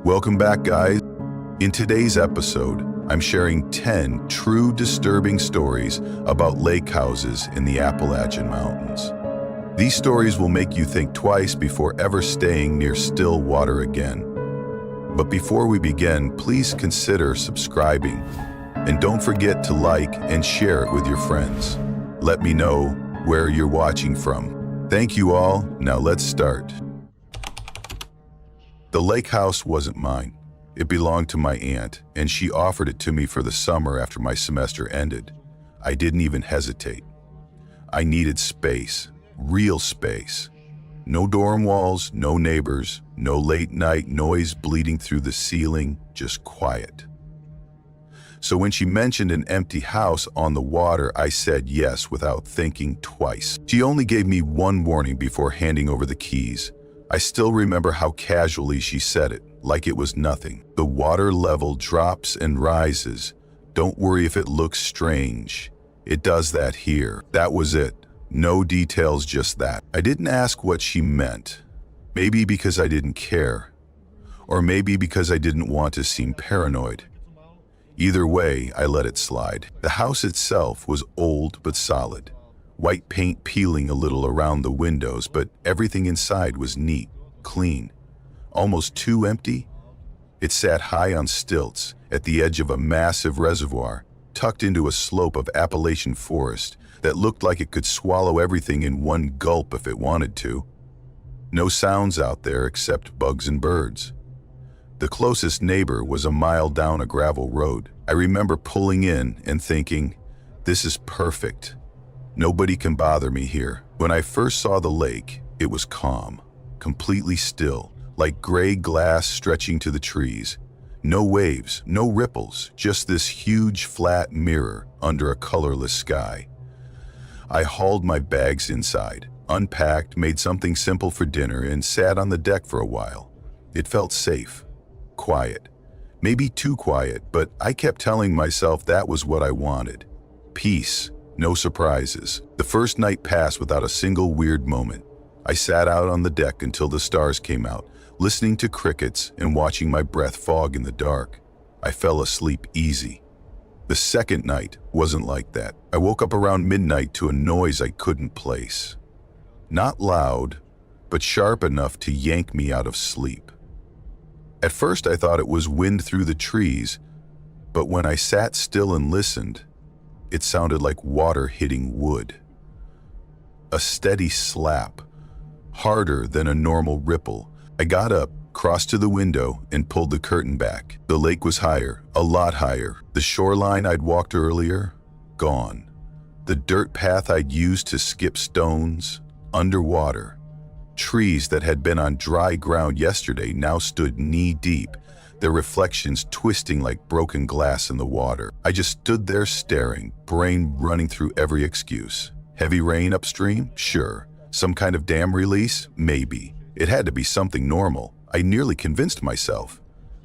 Welcome back, guys. In today's episode, I'm sharing 10 true disturbing stories about lake houses in the Appalachian Mountains. These stories will make you think twice before ever staying near still water again. But before we begin, please consider subscribing. And don't forget to like and share it with your friends. Let me know where you're watching from. Thank you all. Now let's start. The lake house wasn't mine. It belonged to my aunt, and she offered it to me for the summer after my semester ended. I didn't even hesitate. I needed space, real space. No dorm walls, no neighbors, no late night noise bleeding through the ceiling, just quiet. So when she mentioned an empty house on the water, I said yes without thinking twice. She only gave me one warning before handing over the keys. I still remember how casually she said it, like it was nothing. The water level drops and rises. Don't worry if it looks strange. It does that here. That was it. No details, just that. I didn't ask what she meant. Maybe because I didn't care. Or maybe because I didn't want to seem paranoid. Either way, I let it slide. The house itself was old but solid. White paint peeling a little around the windows, but everything inside was neat, clean. Almost too empty. It sat high on stilts at the edge of a massive reservoir, tucked into a slope of Appalachian forest that looked like it could swallow everything in one gulp if it wanted to. No sounds out there except bugs and birds. The closest neighbor was a mile down a gravel road. I remember pulling in and thinking, this is perfect. Nobody can bother me here. When I first saw the lake, it was calm, completely still, like gray glass stretching to the trees. No waves, no ripples, just this huge flat mirror under a colorless sky. I hauled my bags inside, unpacked, made something simple for dinner, and sat on the deck for a while. It felt safe, quiet, maybe too quiet, but I kept telling myself that was what I wanted. Peace. No surprises. The first night passed without a single weird moment. I sat out on the deck until the stars came out, listening to crickets and watching my breath fog in the dark. I fell asleep easy. The second night wasn't like that. I woke up around midnight to a noise I couldn't place. Not loud, but sharp enough to yank me out of sleep. At first I thought it was wind through the trees, but when I sat still and listened, it sounded like water hitting wood. A steady slap, harder than a normal ripple. I got up, crossed to the window, and pulled the curtain back. The lake was higher, a lot higher. The shoreline I'd walked earlier, gone. The dirt path I'd used to skip stones, underwater. Trees that had been on dry ground yesterday now stood knee-deep, their reflections twisting like broken glass in the water. I just stood there staring, brain running through every excuse. Heavy rain upstream? Sure. Some kind of dam release? Maybe. It had to be something normal. I nearly convinced myself.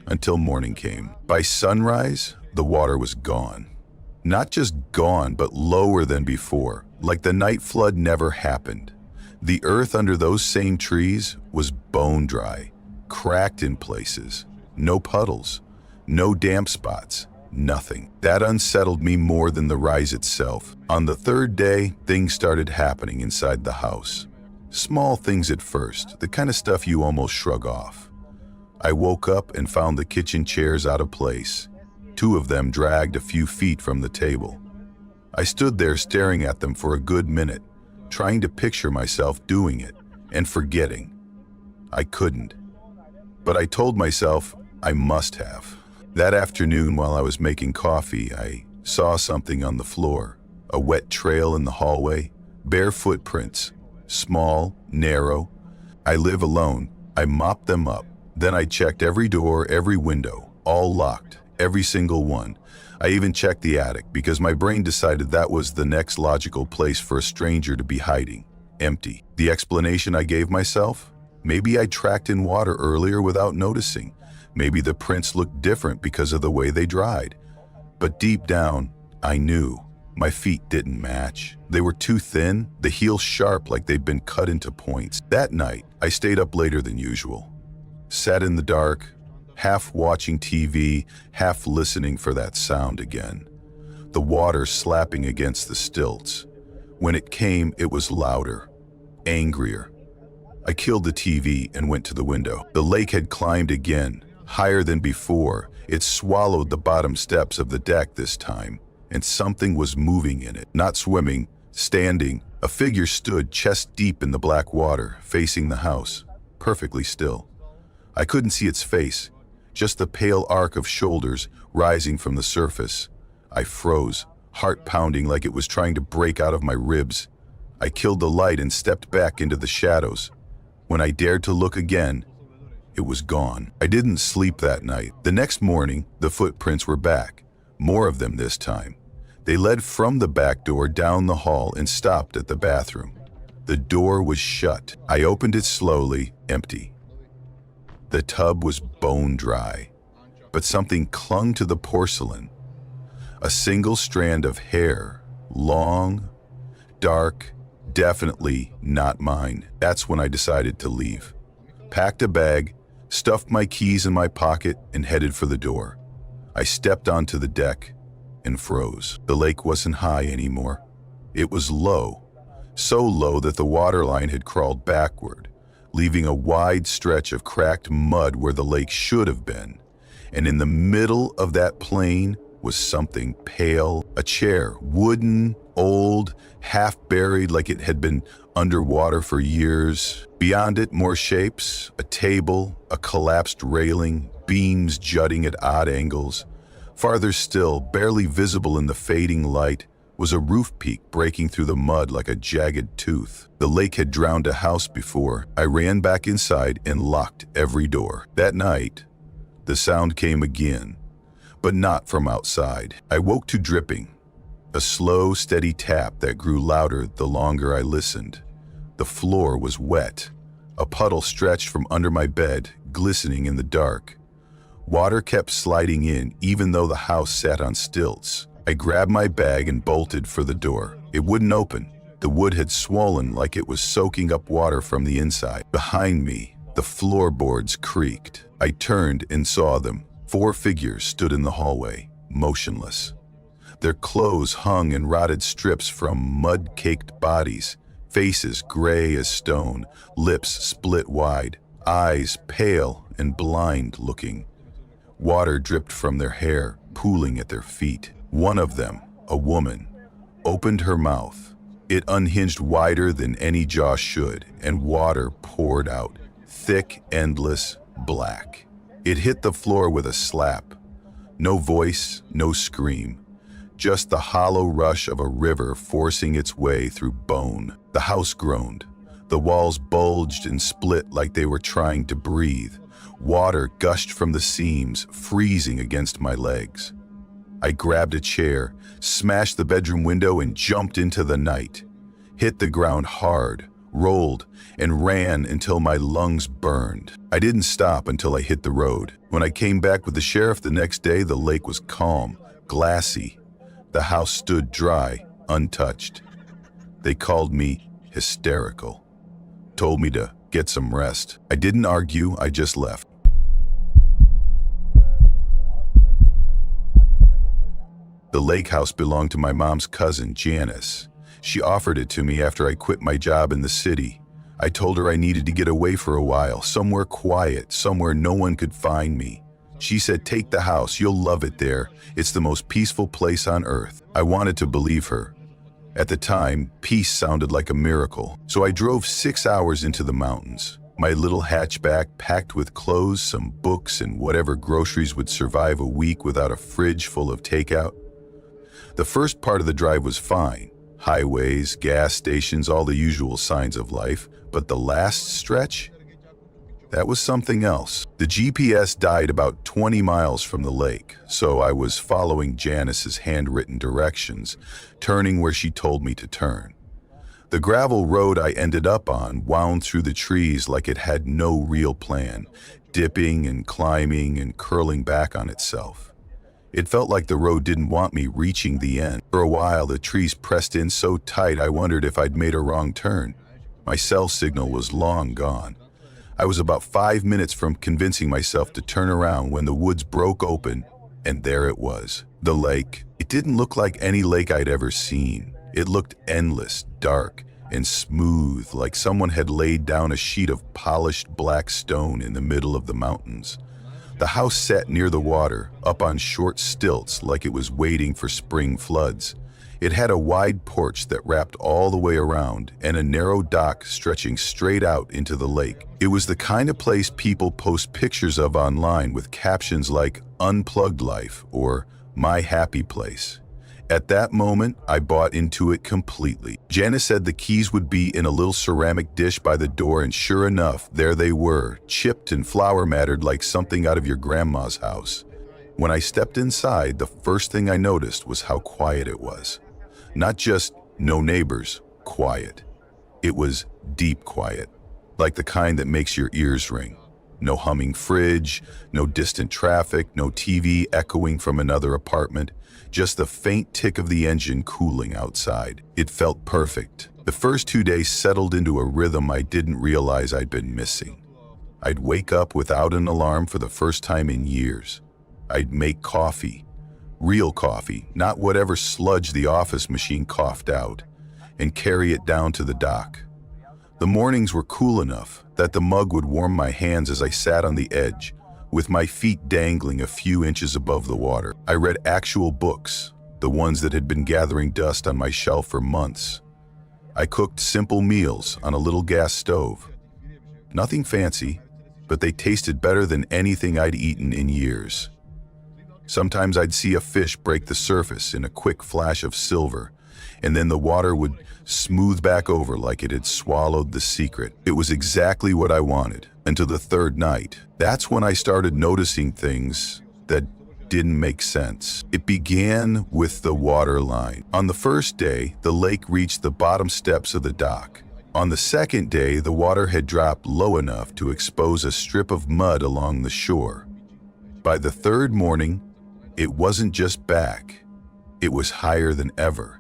Until morning came. By sunrise, the water was gone. Not just gone, but lower than before, like the night flood never happened. The earth under those same trees was bone dry, cracked in places. No puddles, no damp spots, nothing. That unsettled me more than the rise itself. On the third day, things started happening inside the house. Small things at first, the kind of stuff you almost shrug off. I woke up and found the kitchen chairs out of place. Two of them dragged a few feet from the table. I stood there staring at them for a good minute, trying to picture myself doing it and forgetting. I couldn't. But I told myself I must have. That afternoon, while I was making coffee, I saw something on the floor. A wet trail in the hallway, bare footprints, small, narrow. I live alone. I mopped them up. Then I checked every door, every window, all locked, every single one. I even checked the attic because my brain decided that was the next logical place for a stranger to be hiding. Empty. The explanation I gave myself? Maybe I tracked in water earlier without noticing. Maybe the prints looked different because of the way they dried. But deep down, I knew. My feet didn't match. They were too thin, the heels sharp like they'd been cut into points. That night, I stayed up later than usual. Sat in the dark, half watching TV, half listening for that sound again. The water slapping against the stilts. When it came, it was louder, angrier. I killed the TV and went to the window. The lake had climbed again, higher than before. It swallowed the bottom steps of the deck this time, and something was moving in it. Not swimming, standing. A figure stood chest deep in the black water, facing the house, perfectly still. I couldn't see its face, just the pale arc of shoulders rising from the surface. I froze, heart pounding like it was trying to break out of my ribs. I killed the light and stepped back into the shadows. When I dared to look again, it was gone. I didn't sleep that night. The next morning, the footprints were back, more of them this time. They led from the back door down the hall and stopped at the bathroom. The door was shut. I opened it slowly, empty. The tub was bone dry, but something clung to the porcelain. A single strand of hair, long, dark, definitely not mine. That's when I decided to leave. Packed a bag, stuffed my keys in my pocket, and headed for the door. I stepped onto the deck and froze. The lake wasn't high anymore. It was low, so low that the waterline had crawled backward, leaving a wide stretch of cracked mud where the lake should have been. And in the middle of that plain was something pale, a chair, wooden, old, half buried like it had been underwater for years. Beyond it, more shapes, a table, a collapsed railing, beams jutting at odd angles. Farther still, barely visible in the fading light, was a roof peak breaking through the mud like a jagged tooth. The lake had drowned a house before. I ran back inside and locked every door. That night, the sound came again, but not from outside. I woke to dripping, a slow, steady tap that grew louder the longer I listened. The floor was wet. A puddle stretched from under my bed, glistening in the dark. Water kept sliding in, even though the house sat on stilts. I grabbed my bag and bolted for the door. It wouldn't open. The wood had swollen like it was soaking up water from the inside. Behind me, the floorboards creaked. I turned and saw them. 4 figures stood in the hallway, motionless. Their clothes hung in rotted strips from mud-caked bodies, faces gray as stone, lips split wide, eyes pale and blind-looking. Water dripped from their hair, pooling at their feet. One of them, a woman, opened her mouth. It unhinged wider than any jaw should, and water poured out, thick, endless, black. It hit the floor with a slap. No voice, no scream, just the hollow rush of a river forcing its way through bone. The house groaned. The walls bulged and split like they were trying to breathe. Water gushed from the seams, freezing against my legs. I grabbed a chair, smashed the bedroom window, and jumped into the night. Hit the ground hard, rolled, and ran until my lungs burned. I didn't stop until I hit the road. When I came back with the sheriff the next day, the lake was calm, glassy. The house stood dry, untouched. They called me hysterical. Told me to get some rest. I didn't argue, I just left. The lake house belonged to my mom's cousin, Janice. She offered it to me after I quit my job in the city. I told her I needed to get away for a while, somewhere quiet, somewhere no one could find me. She said, "Take the house, you'll love it there. It's the most peaceful place on earth." I wanted to believe her. At the time, peace sounded like a miracle. So I drove 6 hours into the mountains. My little hatchback packed with clothes, some books, and whatever groceries would survive a week without a fridge full of takeout. The first part of the drive was fine. Highways, gas stations, all the usual signs of life. But the last stretch? That was something else. The GPS died about 20 miles from the lake, so I was following Janice's handwritten directions, turning where she told me to turn. The gravel road I ended up on wound through the trees like it had no real plan, dipping and climbing and curling back on itself. It felt like the road didn't want me reaching the end. For a while, the trees pressed in so tight I wondered if I'd made a wrong turn. My cell signal was long gone. I was about 5 minutes from convincing myself to turn around when the woods broke open, and there it was. The lake. It didn't look like any lake I'd ever seen. It looked endless, dark, and smooth, like someone had laid down a sheet of polished black stone in the middle of the mountains. The house sat near the water, up on short stilts like it was waiting for spring floods. It had a wide porch that wrapped all the way around and a narrow dock stretching straight out into the lake. It was the kind of place people post pictures of online with captions like "Unplugged Life" or "My Happy Place." At that moment, I bought into it completely. Janice said the keys would be in a little ceramic dish by the door, and sure enough, there they were, chipped and flour mattered like something out of your grandma's house. When I stepped inside, the first thing I noticed was how quiet it was. Not just no neighbors, quiet. It was deep quiet, like the kind that makes your ears ring. No humming fridge, no distant traffic, no TV echoing from another apartment, just the faint tick of the engine cooling outside. It felt perfect. The first 2 days settled into a rhythm I didn't realize I'd been missing. I'd wake up without an alarm for the first time in years. I'd make coffee. Real coffee, not whatever sludge the office machine coughed out, and carry it down to the dock. The mornings were cool enough that the mug would warm my hands as I sat on the edge, with my feet dangling a few inches above the water. I read actual books, the ones that had been gathering dust on my shelf for months. I cooked simple meals on a little gas stove. Nothing fancy, but they tasted better than anything I'd eaten in years. Sometimes I'd see a fish break the surface in a quick flash of silver, and then the water would smooth back over like it had swallowed the secret. It was exactly what I wanted, until the third night. That's when I started noticing things that didn't make sense. It began with the water line. On the first day, the lake reached the bottom steps of the dock. On the second day, the water had dropped low enough to expose a strip of mud along the shore. By the third morning, it wasn't just back, it was higher than ever.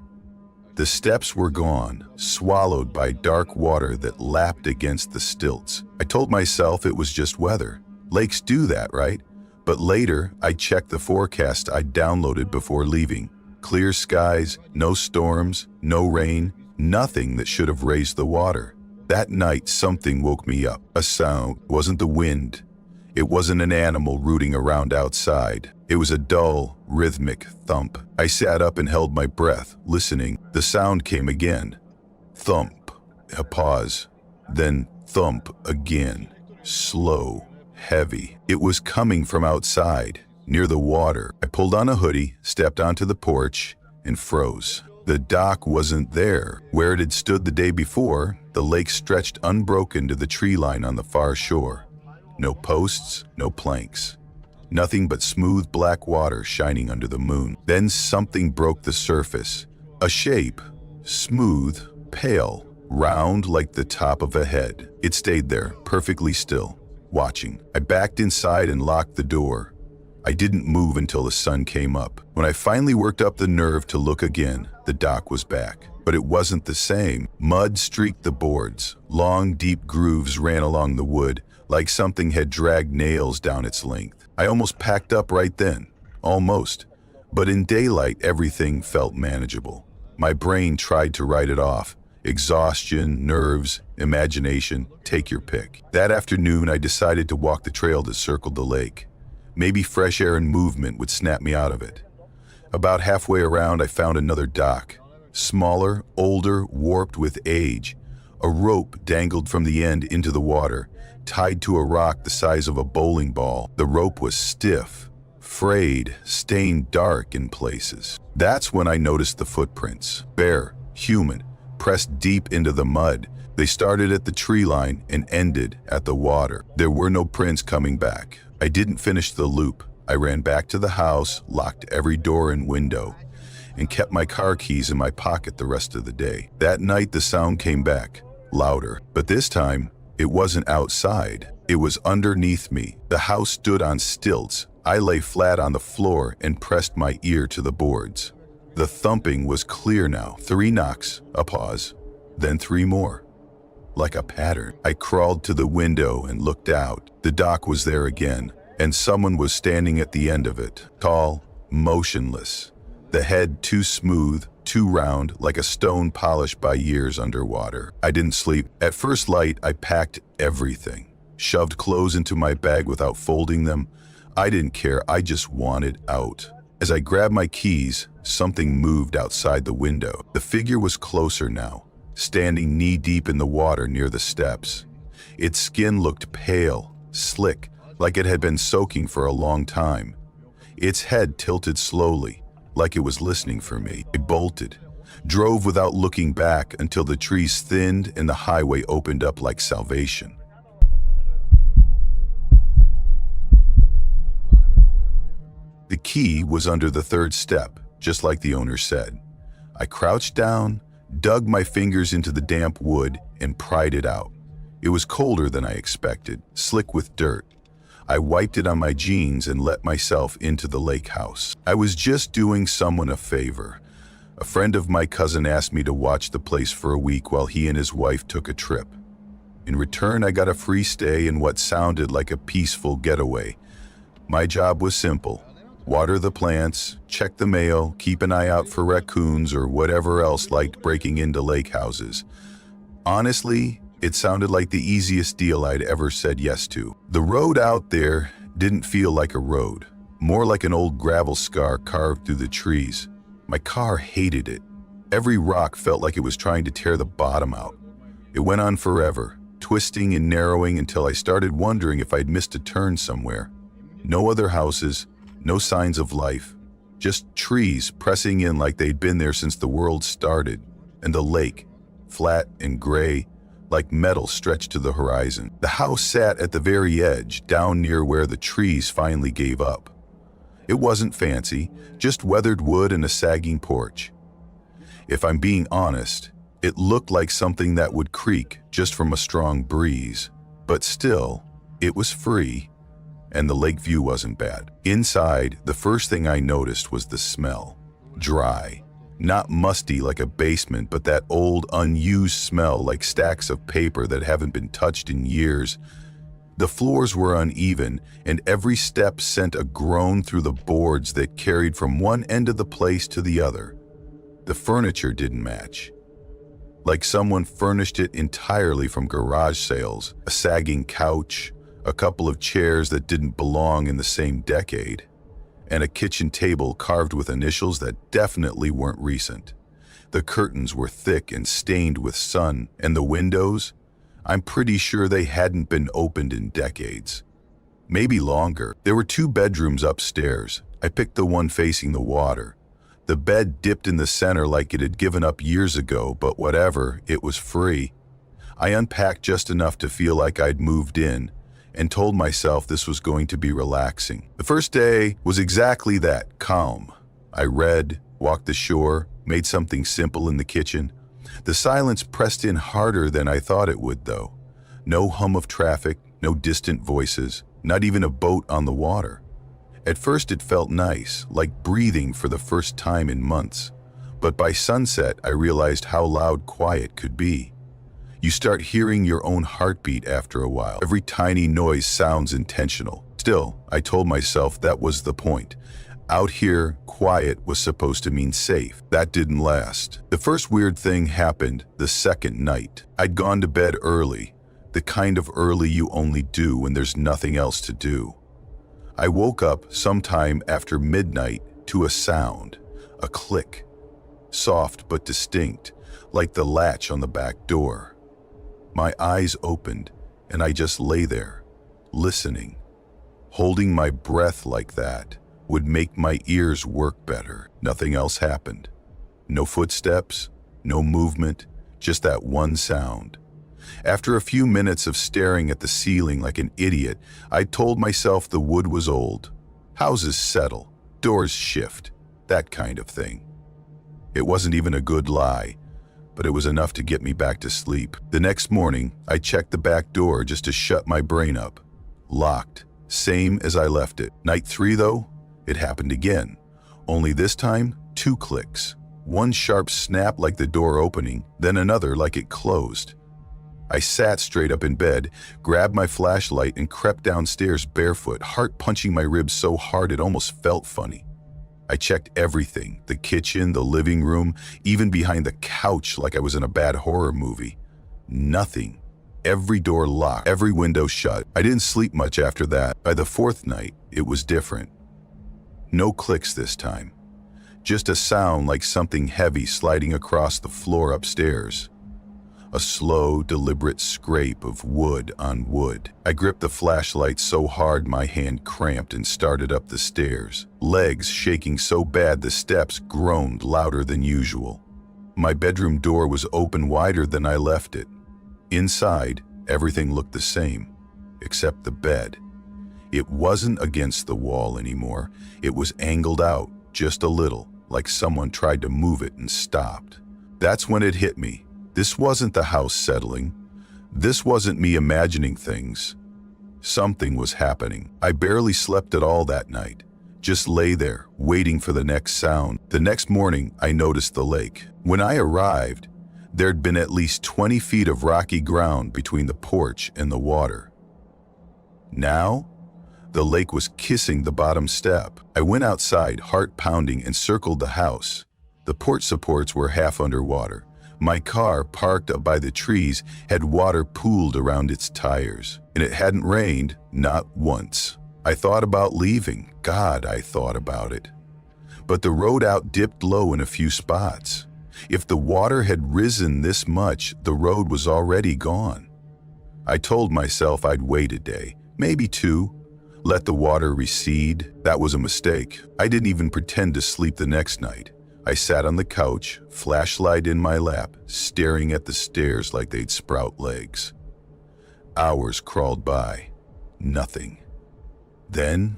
The steps were gone, swallowed by dark water that lapped against the stilts. I told myself it was just weather. Lakes do that, right? But later, I checked the forecast I'd downloaded before leaving. Clear skies, no storms, no rain, nothing that should have raised the water. That night, something woke me up. A sound. It wasn't the wind. It wasn't an animal rooting around outside. It was a dull, rhythmic thump. I sat up and held my breath, listening. The sound came again. Thump. A pause. Then thump again. Slow, heavy. It was coming from outside, near the water. I pulled on a hoodie, stepped onto the porch, and froze. The dock wasn't there. Where it had stood the day before, the lake stretched unbroken to the tree line on the far shore. No posts, no planks. Nothing but smooth black water shining under the moon. Then something broke the surface. A shape, smooth, pale, round like the top of a head. It stayed there, perfectly still, watching. I backed inside and locked the door. I didn't move until the sun came up. When I finally worked up the nerve to look again, the dock was back. But it wasn't the same. Mud streaked the boards. Long, deep grooves ran along the wood, like something had dragged nails down its length. I almost packed up right then. Almost. But in daylight, everything felt manageable. My brain tried to write it off. Exhaustion, nerves, imagination, take your pick. That afternoon, I decided to walk the trail that circled the lake. Maybe fresh air and movement would snap me out of it. About halfway around, I found another dock. Smaller, older, warped with age. A rope dangled from the end into the water, tied to a rock the size of a bowling ball. The rope was stiff, frayed, stained dark in places. That's when I noticed the footprints. Bare, human, pressed deep into the mud. They started at the tree line and ended at the water. There were no prints coming back. I didn't finish the loop. I ran back to the house, locked every door and window, and kept my car keys in my pocket the rest of the day. That night the sound came back, louder, but this time it wasn't outside. It was underneath me. The house stood on stilts. I lay flat on the floor and pressed my ear to the boards. The thumping was clear now. 3 knocks, a pause, then 3 more. like a pattern. I crawled to the window and looked out. The dock was there again, and someone was standing at the end of it, tall, motionless, the head too smooth, too round, like a stone polished by years underwater. I didn't sleep. At first light, I packed everything, shoved clothes into my bag without folding them. I didn't care, I just wanted out. As I grabbed my keys, something moved outside the window. The figure was closer now, standing knee-deep in the water near the steps. Its skin looked pale, slick, like it had been soaking for a long time. Its head tilted slowly, like it was listening for me. I bolted, drove without looking back until the trees thinned and the highway opened up like salvation. The key was under the third step, just like the owner said. I crouched down, dug my fingers into the damp wood, and pried it out. It was colder than I expected, slick with dirt. I wiped it on my jeans and let myself into the lake house. I was just doing someone a favor. A friend of my cousin asked me to watch the place for a week while he and his wife took a trip. In return, I got a free stay in what sounded like a peaceful getaway. My job was simple. Water the plants, check the mail, keep an eye out for raccoons or whatever else liked breaking into lake houses. Honestly, it sounded like the easiest deal I'd ever said yes to. The road out there didn't feel like a road, more like an old gravel scar carved through the trees. My car hated it. Every rock felt like it was trying to tear the bottom out. It went on forever, twisting and narrowing until I started wondering if I'd missed a turn somewhere. No other houses, no signs of life, just trees pressing in like they'd been there since the world started, and the lake, flat and gray, like metal stretched to the horizon. The house sat at the very edge, down near where the trees finally gave up. It wasn't fancy, just weathered wood and a sagging porch. If I'm being honest, it looked like something that would creak just from a strong breeze, but still, it was free. And the lake view wasn't bad. Inside, the first thing I noticed was the smell. Dry. Not musty like a basement, but that old, unused smell like stacks of paper that haven't been touched in years. The floors were uneven, and every step sent a groan through the boards that carried from one end of the place to the other. The furniture didn't match. Like someone furnished it entirely from garage sales, a sagging couch, a couple of chairs that didn't belong in the same decade, and a kitchen table carved with initials that definitely weren't recent. The curtains were thick and stained with sun, and the windows, I'm pretty sure they hadn't been opened in decades. Maybe longer. There were 2 bedrooms upstairs. I picked the one facing the water. The bed dipped in the center like it had given up years ago, but whatever, it was free. I unpacked just enough to feel like I'd moved in, and told myself this was going to be relaxing. The first day was exactly that, calm. I read, walked the shore, made something simple in the kitchen. The silence pressed in harder than I thought it would, though. No hum of traffic, no distant voices, not even a boat on the water. At first it felt nice, like breathing for the first time in months. But by sunset, I realized how loud quiet could be. You start hearing your own heartbeat after a while. Every tiny noise sounds intentional. Still, I told myself that was the point. Out here, quiet was supposed to mean safe. That didn't last. The first weird thing happened the second night. I'd gone to bed early, the kind of early you only do when there's nothing else to do. I woke up sometime after midnight to a sound, a click, soft but distinct, like the latch on the back door. My eyes opened, and I just lay there, listening. Holding my breath like that would make my ears work better. Nothing else happened. No footsteps, no movement, just that one sound. After a few minutes of staring at the ceiling like an idiot, I told myself the wood was old. Houses settle, doors shift, that kind of thing. It wasn't even a good lie, but it was enough to get me back to sleep. The next morning, I checked the back door just to shut my brain up. Locked, same as I left it. Night 3, though, it happened again. Only this time, 2 clicks. One sharp snap like the door opening, then another like it closed. I sat straight up in bed, grabbed my flashlight, and crept downstairs barefoot, heart punching my ribs so hard it almost felt funny. I checked everything, the kitchen, the living room, even behind the couch like I was in a bad horror movie. Nothing. Every door locked, every window shut. I didn't sleep much after that. By the fourth night, it was different. No clicks this time. Just a sound like something heavy sliding across the floor upstairs. A slow, deliberate scrape of wood on wood. I gripped the flashlight so hard my hand cramped and started up the stairs, legs shaking so bad the steps groaned louder than usual. My bedroom door was open wider than I left it. Inside, everything looked the same, except the bed. It wasn't against the wall anymore. It was angled out just a little, like someone tried to move it and stopped. That's when it hit me. This wasn't the house settling. This wasn't me imagining things. Something was happening. I barely slept at all that night. Just lay there, waiting for the next sound. The next morning, I noticed the lake. When I arrived, there'd been at least 20 feet of rocky ground between the porch and the water. Now, the lake was kissing the bottom step. I went outside, heart pounding, and circled the house. The porch supports were half underwater. My car, parked up by the trees, had water pooled around its tires, and it hadn't rained, not once. I thought about leaving. God, I thought about it. But the road out dipped low in a few spots. If the water had risen this much, the road was already gone. I told myself I'd wait a day, maybe two, let the water recede. That was a mistake. I didn't even pretend to sleep the next night. I sat on the couch, flashlight in my lap, staring at the stairs like they'd sprout legs. Hours crawled by. Nothing. Then,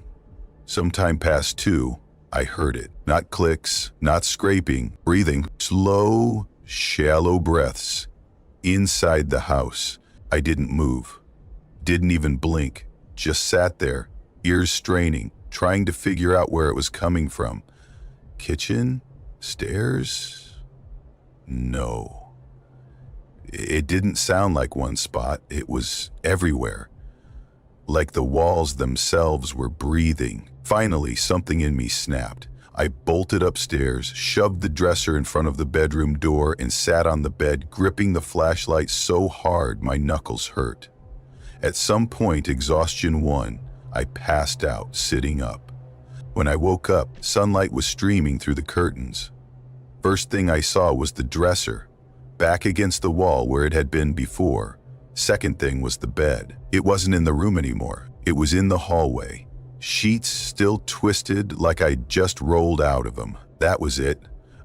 sometime past 2, I heard it. Not clicks, not scraping, breathing, slow, shallow breaths. Inside the house, I didn't move. Didn't even blink. Just sat there, ears straining, trying to figure out where it was coming from. Kitchen? Stairs? No. It didn't sound like one spot. It was everywhere. Like the walls themselves were breathing. Finally, something in me snapped. I bolted upstairs, shoved the dresser in front of the bedroom door, and sat on the bed, gripping the flashlight so hard my knuckles hurt. At some point, exhaustion won. I passed out, sitting up. When I woke up, sunlight was streaming through the curtains. First thing I saw was the dresser, back against the wall where it had been before. Second thing was the bed. It wasn't in the room anymore. It was in the hallway. Sheets still twisted like I'd just rolled out of them. That was it.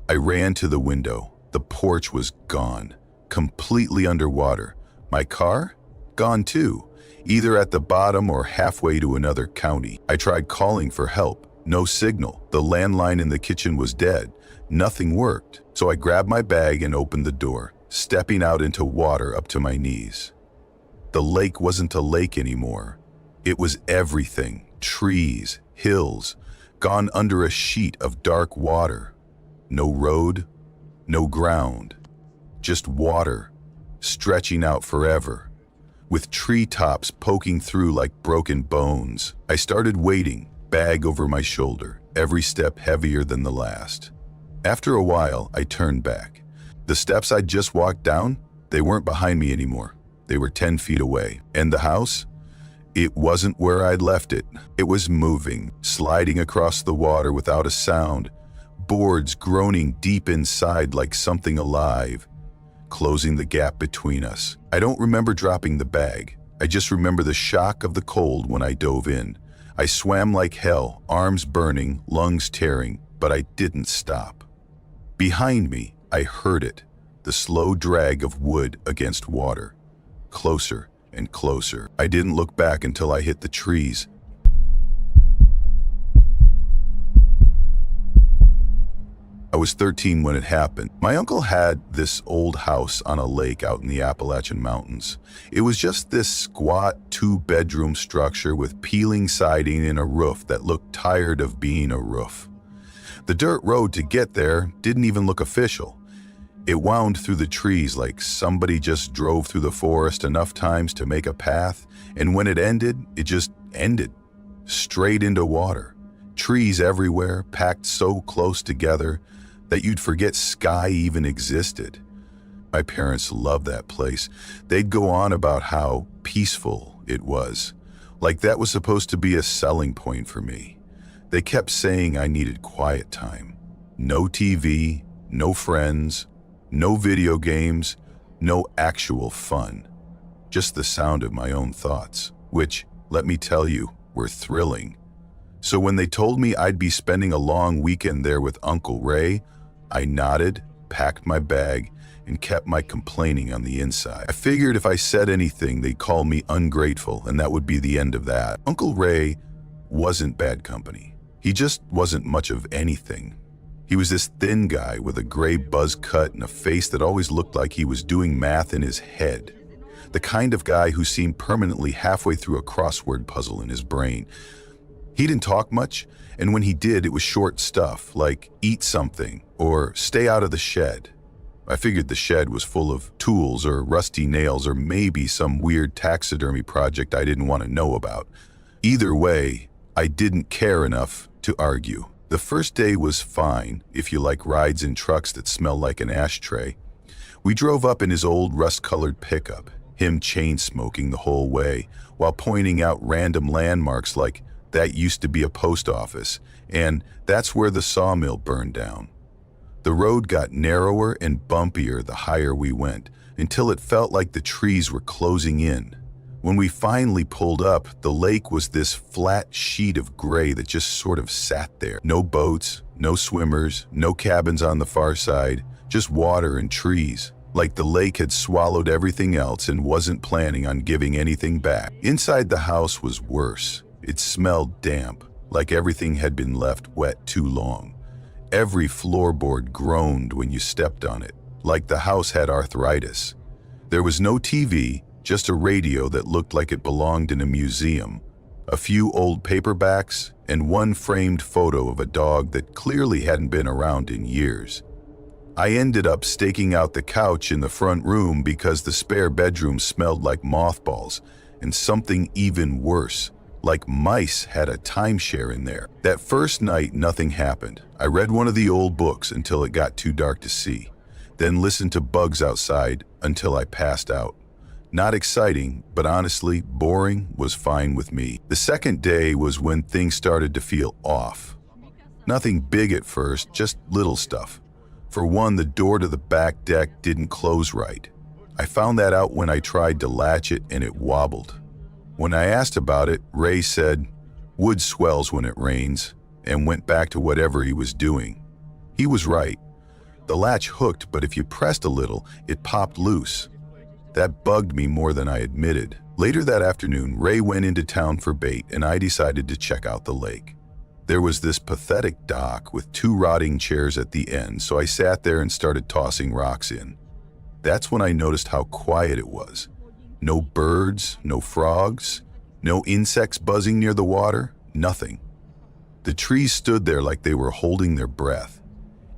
I ran to the window. The porch was gone, completely underwater. My car? Gone too, either at the bottom or halfway to another county. I tried calling for help. No signal. The landline in the kitchen was dead. Nothing worked. So I grabbed my bag and opened the door, stepping out into water up to my knees. The lake wasn't a lake anymore. It was everything. Trees, hills, gone under a sheet of dark water. No road, no ground. Just water, stretching out forever, with treetops poking through like broken bones. I started wading, bag over my shoulder, every step heavier than the last. After a while, I turned back. The steps I'd just walked down, they weren't behind me anymore. They were 10 feet away. And the house? It wasn't where I'd left it. It was moving, sliding across the water without a sound, boards groaning deep inside like something alive, closing the gap between us. I don't remember dropping the bag. I just remember the shock of the cold when I dove in. I swam like hell, arms burning, lungs tearing, but I didn't stop. Behind me, I heard it, the slow drag of wood against water. Closer and closer. I didn't look back until I hit the trees. I was 13 when it happened. My uncle had this old house on a lake out in the Appalachian Mountains. It was just this squat 2-bedroom structure with peeling siding and a roof that looked tired of being a roof. The dirt road to get there didn't even look official. It wound through the trees like somebody just drove through the forest enough times to make a path, and when it ended, it just ended. Straight into water. Trees everywhere, packed so close together that you'd forget sky even existed. My parents loved that place. They'd go on about how peaceful it was, like that was supposed to be a selling point for me. They kept saying I needed quiet time. No TV, no friends, no video games, no actual fun. Just the sound of my own thoughts, which, let me tell you, were thrilling. So when they told me I'd be spending a long weekend there with Uncle Ray, I nodded, packed my bag, and kept my complaining on the inside. I figured if I said anything, they'd call me ungrateful, and that would be the end of that. Uncle Ray wasn't bad company. He just wasn't much of anything. He was this thin guy with a gray buzz cut and a face that always looked like he was doing math in his head. The kind of guy who seemed permanently halfway through a crossword puzzle in his brain. He didn't talk much, and when he did, it was short stuff, like eat something or stay out of the shed. I figured the shed was full of tools or rusty nails or maybe some weird taxidermy project I didn't want to know about. Either way, I didn't care enough to argue. The first day was fine, if you like rides in trucks that smell like an ashtray. We drove up in his old rust-colored pickup, him chain-smoking the whole way, while pointing out random landmarks like that used to be a post office, and that's where the sawmill burned down. The road got narrower and bumpier the higher we went, until it felt like the trees were closing in. When we finally pulled up, the lake was this flat sheet of gray that just sort of sat there. No boats, no swimmers, no cabins on the far side, just water and trees. Like the lake had swallowed everything else and wasn't planning on giving anything back. Inside the house was worse. It smelled damp, like everything had been left wet too long. Every floorboard groaned when you stepped on it, like the house had arthritis. There was no TV, just a radio that looked like it belonged in a museum, a few old paperbacks, and one framed photo of a dog that clearly hadn't been around in years. I ended up staking out the couch in the front room because the spare bedroom smelled like mothballs, and something even worse, like mice had a timeshare in there. That first night, nothing happened. I read one of the old books until it got too dark to see, then listened to bugs outside until I passed out. Not exciting, but honestly, boring was fine with me. The second day was when things started to feel off. Nothing big at first, just little stuff. For one, the door to the back deck didn't close right. I found that out when I tried to latch it and it wobbled. When I asked about it, Ray said, "Wood swells when it rains," and went back to whatever he was doing. He was right. The latch hooked, but if you pressed a little, it popped loose. That bugged me more than I admitted. Later that afternoon, Ray went into town for bait, and I decided to check out the lake. There was this pathetic dock with 2 rotting chairs at the end, so I sat there and started tossing rocks in. That's when I noticed how quiet it was. No birds, no frogs, no insects buzzing near the water, nothing. The trees stood there like they were holding their breath.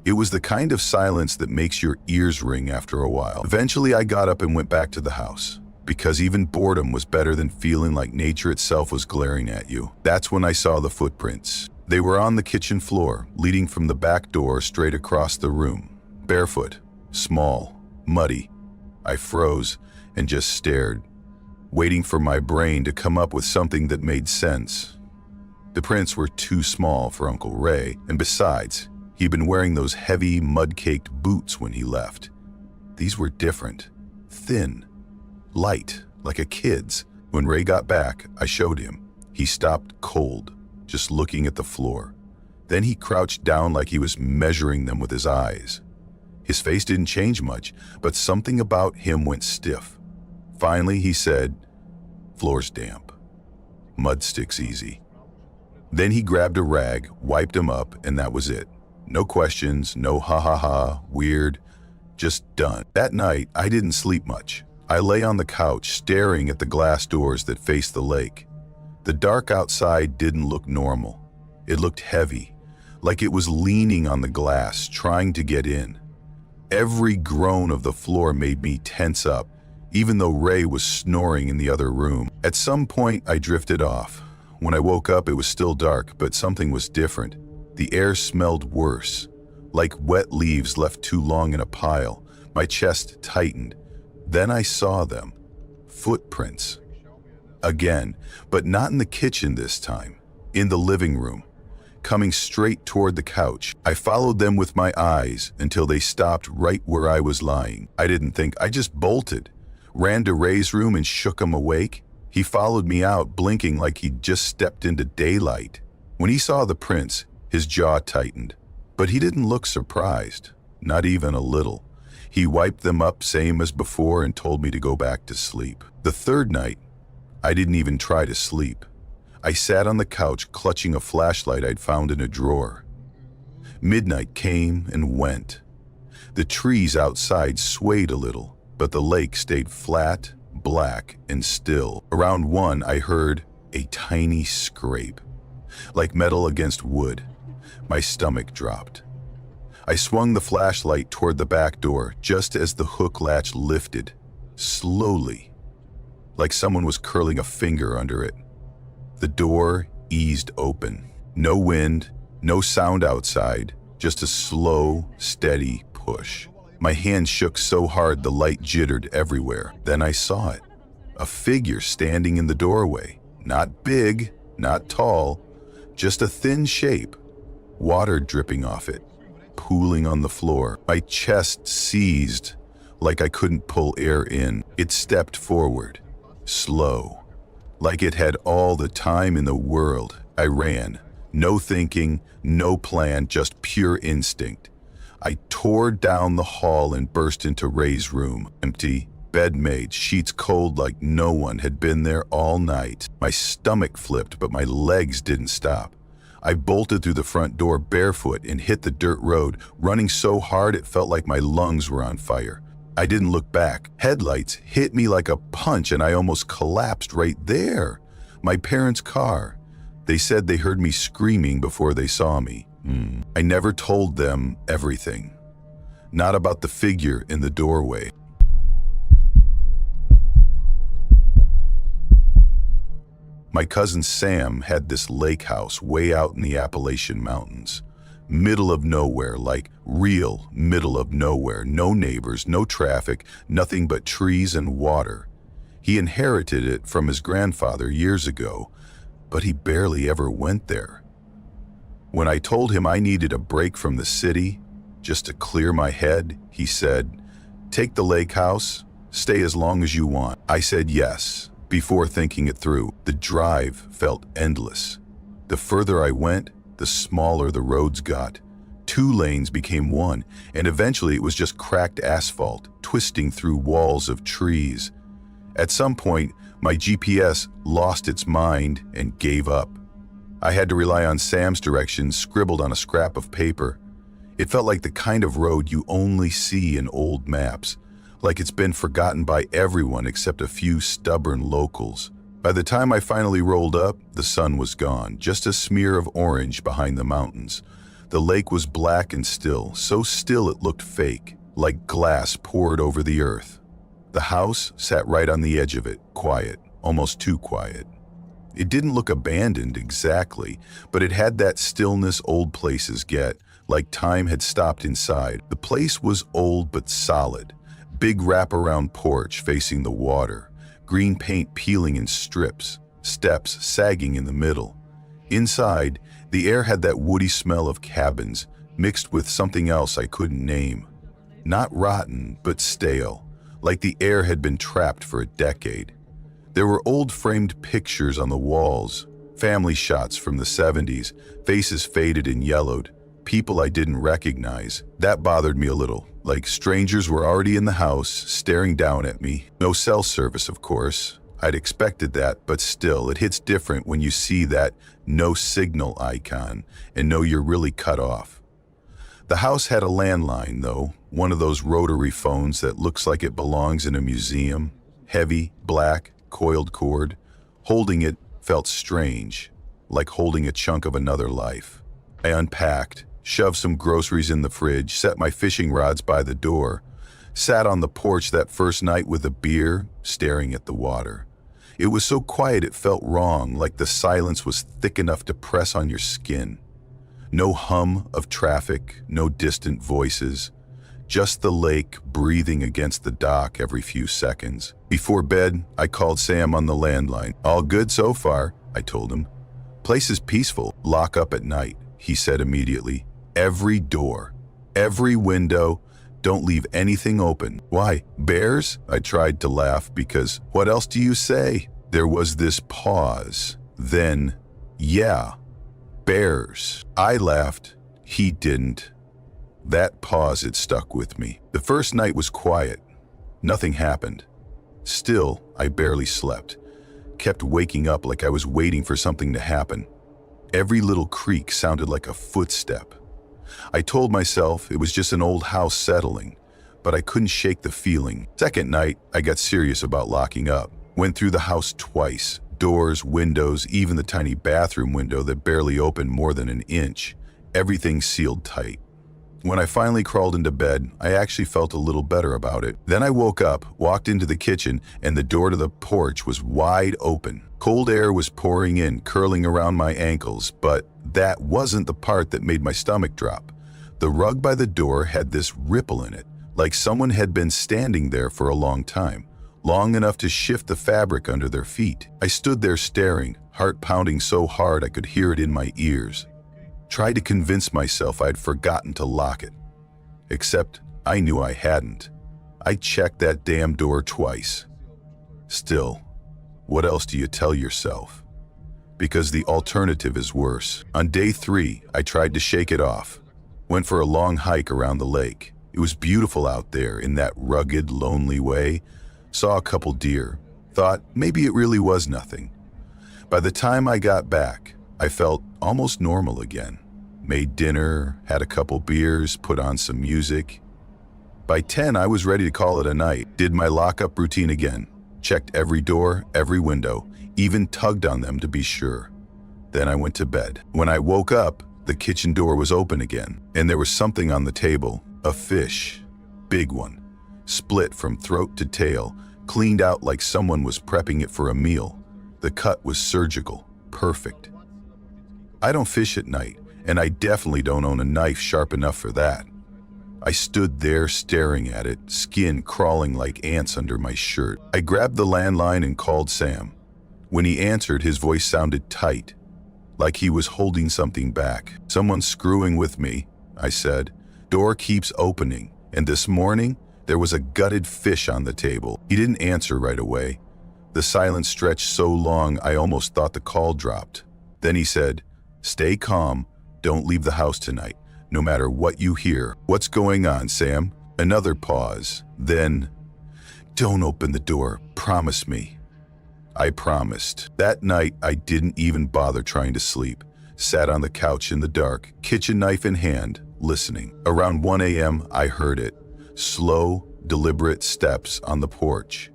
It was the kind of silence that makes your ears ring after a while. Eventually, I got up and went back to the house, because even boredom was better than feeling like nature itself was glaring at you. That's when I saw the footprints. They were on the kitchen floor, leading from the back door straight across the room. Barefoot, small, muddy. I froze and just stared, waiting for my brain to come up with something that made sense. The prints were too small for Uncle Ray, and besides, he'd been wearing those heavy, mud-caked boots when he left. These were different, thin, light, like a kid's. When Ray got back, I showed him. He stopped cold, just looking at the floor. Then he crouched down like he was measuring them with his eyes. His face didn't change much, but something about him went stiff. Finally, he said, "Floor's damp. Mud sticks easy." Then he grabbed a rag, wiped him up, and that was it. No questions, no ha-ha-ha, weird, just done. That night, I didn't sleep much. I lay on the couch, staring at the glass doors that faced the lake. The dark outside didn't look normal. It looked heavy, like it was leaning on the glass, trying to get in. Every groan of the floor made me tense up, even though Ray was snoring in the other room. At some point, I drifted off. When I woke up, it was still dark, but something was different. The air smelled worse, like wet leaves left too long in a pile. My chest tightened. Then I saw them. Footprints. Again, but not in the kitchen this time. In the living room, coming straight toward the couch. I followed them with my eyes until they stopped right where I was lying. I didn't think, I just bolted. Ran to Ray's room and shook him awake. He followed me out, blinking like he'd just stepped into daylight. When he saw the prints, his jaw tightened. But he didn't look surprised, not even a little. He wiped them up same as before and told me to go back to sleep. The third night, I didn't even try to sleep. I sat on the couch clutching a flashlight I'd found in a drawer. Midnight came and went. The trees outside swayed a little, but the lake stayed flat, black, and still. Around 1, I heard a tiny scrape, like metal against wood. My stomach dropped. I swung the flashlight toward the back door just as the hook latch lifted, slowly, like someone was curling a finger under it. The door eased open. No wind, no sound outside, just a slow, steady push. My hand shook so hard the light jittered everywhere. Then I saw it. A figure standing in the doorway. Not big, not tall, just a thin shape. Water dripping off it, pooling on the floor. My chest seized like I couldn't pull air in. It stepped forward, slow, like it had all the time in the world. I ran. No thinking, no plan, just pure instinct. I tore down the hall and burst into Ray's room. Empty, bed made, sheets cold like no one had been there all night. My stomach flipped, but my legs didn't stop. I bolted through the front door barefoot and hit the dirt road, running so hard it felt like my lungs were on fire. I didn't look back. Headlights hit me like a punch and I almost collapsed right there. My parents' car. They said they heard me screaming before they saw me. I never told them everything. Not about the figure in the doorway. My cousin Sam had this lake house way out in the Appalachian Mountains. Middle of nowhere, like real middle of nowhere. No neighbors, no traffic, nothing but trees and water. He inherited it from his grandfather years ago, but he barely ever went there. When I told him I needed a break from the city, just to clear my head, he said, "Take the lake house, stay as long as you want." I said yes, before thinking it through. The drive felt endless. The further I went, the smaller the roads got. 2 lanes became 1, and eventually it was just cracked asphalt, twisting through walls of trees. At some point, my GPS lost its mind and gave up. I had to rely on Sam's directions scribbled on a scrap of paper. It felt like the kind of road you only see in old maps, like it's been forgotten by everyone except a few stubborn locals. By the time I finally rolled up, the sun was gone, just a smear of orange behind the mountains. The lake was black and still, so still it looked fake, like glass poured over the earth. The house sat right on the edge of it, quiet, almost too quiet. It didn't look abandoned exactly, but it had that stillness old places get, like time had stopped inside. The place was old but solid. Big wraparound porch facing the water, green paint peeling in strips, steps sagging in the middle. Inside, the air had that woody smell of cabins, mixed with something else I couldn't name. Not rotten, but stale, like the air had been trapped for a decade. There were old framed pictures on the walls, family shots from the 70s, faces faded and yellowed, people I didn't recognize. That bothered me a little, like strangers were already in the house, staring down at me. No cell service, of course. I'd expected that, but still, it hits different when you see that no signal icon and know you're really cut off. The house had a landline, though, one of those rotary phones that looks like it belongs in a museum. Heavy, black, coiled cord. Holding it felt strange, like holding a chunk of another life. I unpacked, shoved some groceries in the fridge, set my fishing rods by the door, sat on the porch that first night with a beer, staring at the water. It was so quiet it felt wrong, like the silence was thick enough to press on your skin. No hum of traffic, no distant voices, just the lake breathing against the dock every few seconds. Before bed, I called Sam on the landline. "All good so far," I told him. "Place is peaceful. Lock up at night," he said immediately. "Every door, every window, don't leave anything open." "Why, bears?" I tried to laugh because what else do you say? There was this pause. Then, "Yeah, bears." I laughed. He didn't. That pause had stuck with me. The first night was quiet. Nothing happened. Still, I barely slept. Kept waking up like I was waiting for something to happen. Every little creak sounded like a footstep. I told myself it was just an old house settling, but I couldn't shake the feeling. Second night, I got serious about locking up. Went through the house twice. Doors, windows, even the tiny bathroom window that barely opened more than an inch. Everything sealed tight. When I finally crawled into bed, I actually felt a little better about it. Then I woke up, walked into the kitchen, and the door to the porch was wide open. Cold air was pouring in, curling around my ankles, but that wasn't the part that made my stomach drop. The rug by the door had this ripple in it, like someone had been standing there for a long time, long enough to shift the fabric under their feet. I stood there staring, heart pounding so hard I could hear it in my ears. Tried to convince myself I'd forgotten to lock it. Except I knew I hadn't. I checked that damn door twice. Still, what else do you tell yourself? Because the alternative is worse. On day 3, I tried to shake it off. Went for a long hike around the lake. It was beautiful out there in that rugged, lonely way. Saw a couple deer. Thought maybe it really was nothing. By the time I got back, I felt almost normal again. Made dinner, had a couple beers, put on some music. By 10, I was ready to call it a night. Did my lockup routine again. Checked every door, every window, even tugged on them to be sure. Then I went to bed. When I woke up, the kitchen door was open again, and there was something on the table. A fish. Big one. Split from throat to tail, cleaned out like someone was prepping it for a meal. The cut was surgical. Perfect. I don't fish at night, and I definitely don't own a knife sharp enough for that. I stood there staring at it, skin crawling like ants under my shirt. I grabbed the landline and called Sam. When he answered, his voice sounded tight, like he was holding something back. "Someone's screwing with me," I said. "Door keeps opening, and this morning, there was a gutted fish on the table." He didn't answer right away. The silence stretched so long I almost thought the call dropped. Then he said, "Stay calm. Don't leave the house tonight, no matter what you hear." "What's going on, Sam?" Another pause. Then, "Don't open the door. Promise me." I promised. That night, I didn't even bother trying to sleep. Sat on the couch in the dark, kitchen knife in hand, listening. Around 1 a.m., I heard it. Slow, deliberate steps on the porch.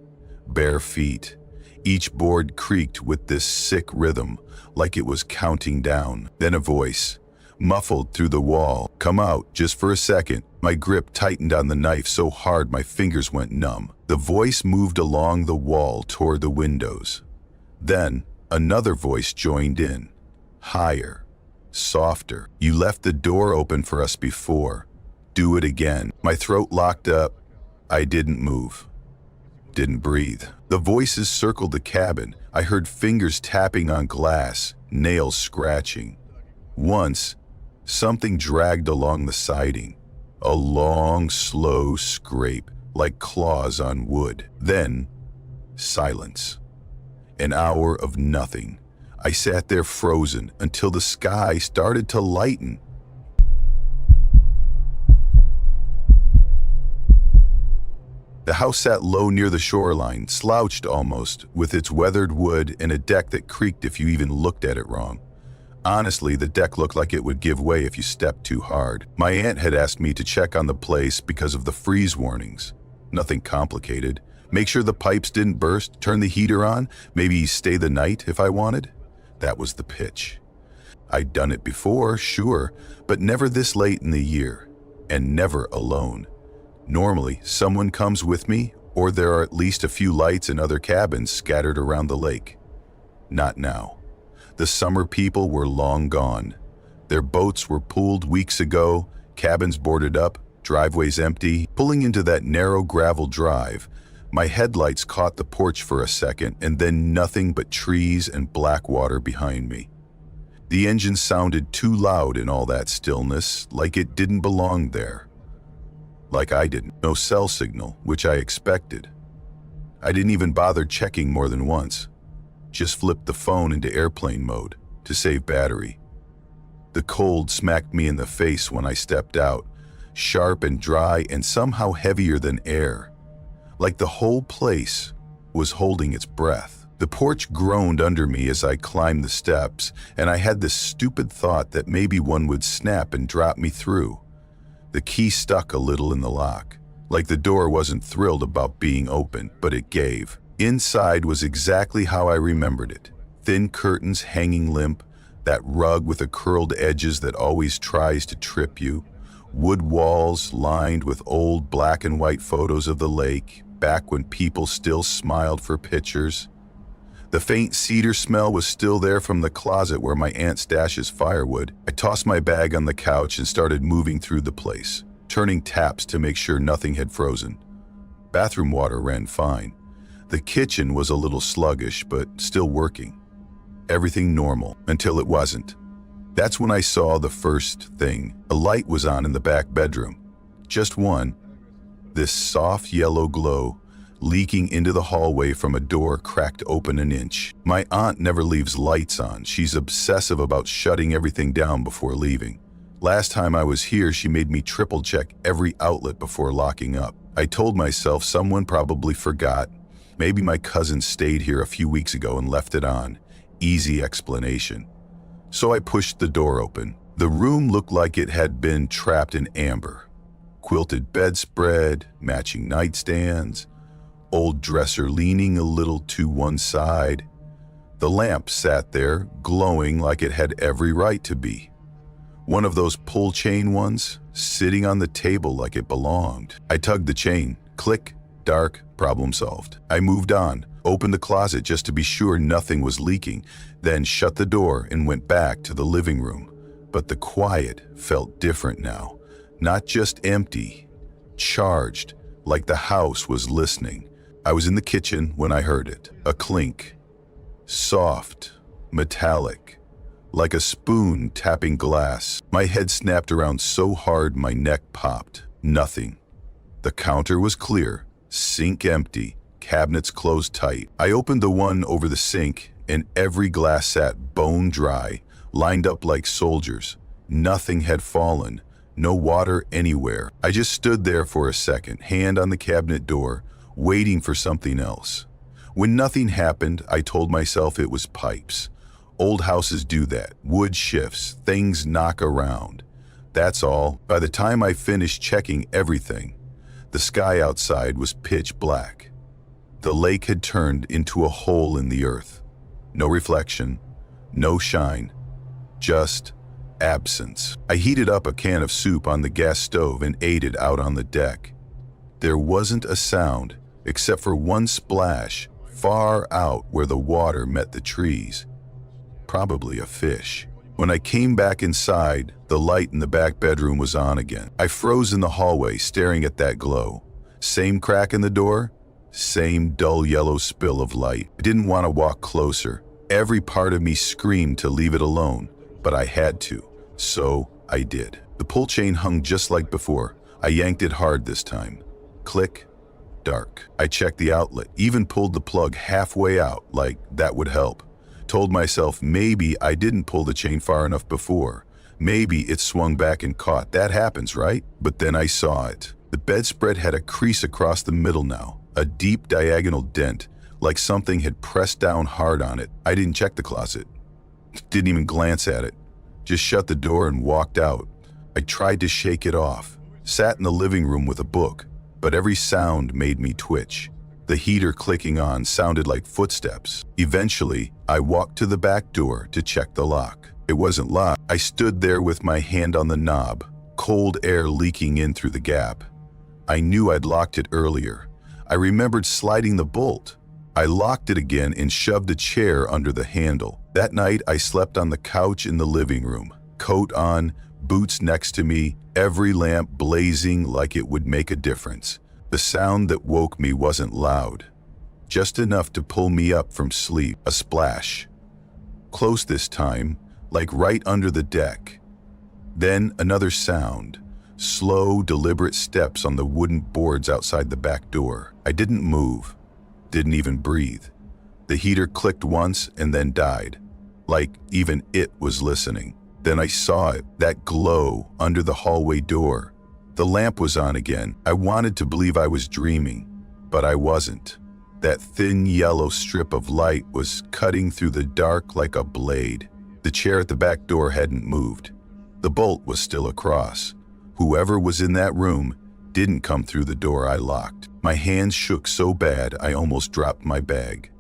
Bare feet. Each board creaked with this sick rhythm, like it was counting down. Then a voice, muffled through the wall. "Come out, just for a second." My grip tightened on the knife so hard my fingers went numb. The voice moved along the wall toward the windows. Then another voice joined in. Higher, softer. "You left the door open for us before. Do it again." My throat locked up. I didn't move. Didn't breathe. The voices circled the cabin. I heard fingers tapping on glass, nails scratching. Once, something dragged along the siding. A long, slow scrape, like claws on wood. Then, silence. An hour of nothing. I sat there frozen until the sky started to lighten. The house sat low near the shoreline, slouched almost, with its weathered wood and a deck that creaked if you even looked at it wrong. Honestly, the deck looked like it would give way if you stepped too hard. My aunt had asked me to check on the place because of the freeze warnings. Nothing complicated. Make sure the pipes didn't burst, turn the heater on, maybe stay the night if I wanted. That was the pitch. I'd done it before, sure, but never this late in the year, and never alone. Normally, someone comes with me, or there are at least a few lights in other cabins scattered around the lake. Not now. The summer people were long gone. Their boats were pooled weeks ago, cabins boarded up, driveways empty. Pulling into that narrow gravel drive, my headlights caught the porch for a second, and then nothing but trees and black water behind me. The engine sounded too loud in all that stillness, like it didn't belong there. Like I didn't. No cell signal, which I expected. I didn't even bother checking more than once. Just flipped the phone into airplane mode to save battery. The cold smacked me in the face when I stepped out, sharp and dry and somehow heavier than air. Like the whole place was holding its breath. The porch groaned under me as I climbed the steps, and I had this stupid thought that maybe one would snap and drop me through. The key stuck a little in the lock, like the door wasn't thrilled about being open, but it gave. Inside was exactly how I remembered it. Thin curtains hanging limp, that rug with the curled edges that always tries to trip you, wood walls lined with old black and white photos of the lake, back when people still smiled for pictures. The faint cedar smell was still there from the closet where my aunt stashes firewood. I tossed my bag on the couch and started moving through the place, turning taps to make sure nothing had frozen. Bathroom water ran fine. The kitchen was a little sluggish, but still working. Everything normal, until it wasn't. That's when I saw the first thing. A light was on in the back bedroom. Just one. This soft yellow glow, leaking into the hallway from a door cracked open an inch. My aunt never leaves lights on. She's obsessive about shutting everything down before leaving. Last time I was here, she made me triple check every outlet before locking up. I told myself someone probably forgot. Maybe my cousin stayed here a few weeks ago and left it on. Easy explanation. So I pushed the door open. The room looked like it had been trapped in amber. Quilted bedspread, matching nightstands, old dresser leaning a little to one side. The lamp sat there, glowing like it had every right to be. One of those pull chain ones, sitting on the table like it belonged. I tugged the chain. Click, dark, problem solved. I moved on, opened the closet just to be sure nothing was leaking, then shut the door and went back to the living room. But the quiet felt different now. Not just empty, charged, like the house was listening. I was in the kitchen when I heard it. A clink. Soft, metallic, like a spoon tapping glass. My head snapped around so hard my neck popped. Nothing. The counter was clear, sink empty, cabinets closed tight. I opened the one over the sink, and every glass sat bone dry, lined up like soldiers. Nothing had fallen, no water anywhere. I just stood there for a second, hand on the cabinet door, waiting for something else. When nothing happened, I told myself it was pipes. Old houses do that. Wood shifts, things knock around. That's all. By the time I finished checking everything, the sky outside was pitch black. The lake had turned into a hole in the earth. No reflection, no shine, just absence. I heated up a can of soup on the gas stove and ate it out on the deck. There wasn't a sound except for one splash far out where the water met the trees. Probably a fish. When I came back inside, the light in the back bedroom was on again. I froze in the hallway, staring at that glow. Same crack in the door, same dull yellow spill of light. I didn't want to walk closer. Every part of me screamed to leave it alone, but I had to, so I did. The pull chain hung just like before. I yanked it hard this time. Click, dark. I checked the outlet, even pulled the plug halfway out, like that would help. Told myself maybe I didn't pull the chain far enough before. Maybe it swung back and caught. That happens, right? But then I saw it. The bedspread had a crease across the middle now, a deep diagonal dent, like something had pressed down hard on it. I didn't check the closet. Didn't even glance at it. Just shut the door and walked out. I tried to shake it off. Sat in the living room with a book, but every sound made me twitch. The heater clicking on sounded like footsteps. Eventually, I walked to the back door to check the lock. It wasn't locked. I stood there with my hand on the knob, cold air leaking in through the gap. I knew I'd locked it earlier. I remembered sliding the bolt. I locked it again and shoved a chair under the handle. That night, I slept on the couch in the living room, coat on, boots next to me, every lamp blazing like it would make a difference. The sound that woke me wasn't loud, just enough to pull me up from sleep. A splash. Close this time, like right under the deck. Then another sound. Slow, deliberate steps on the wooden boards outside the back door. I didn't move, didn't even breathe. The heater clicked once and then died, like even it was listening. Then I saw it, that glow under the hallway door. The lamp was on again. I wanted to believe I was dreaming, but I wasn't. That thin yellow strip of light was cutting through the dark like a blade. The chair at the back door hadn't moved. The bolt was still across. Whoever was in that room didn't come through the door I locked. My hands shook so bad I almost dropped my bag.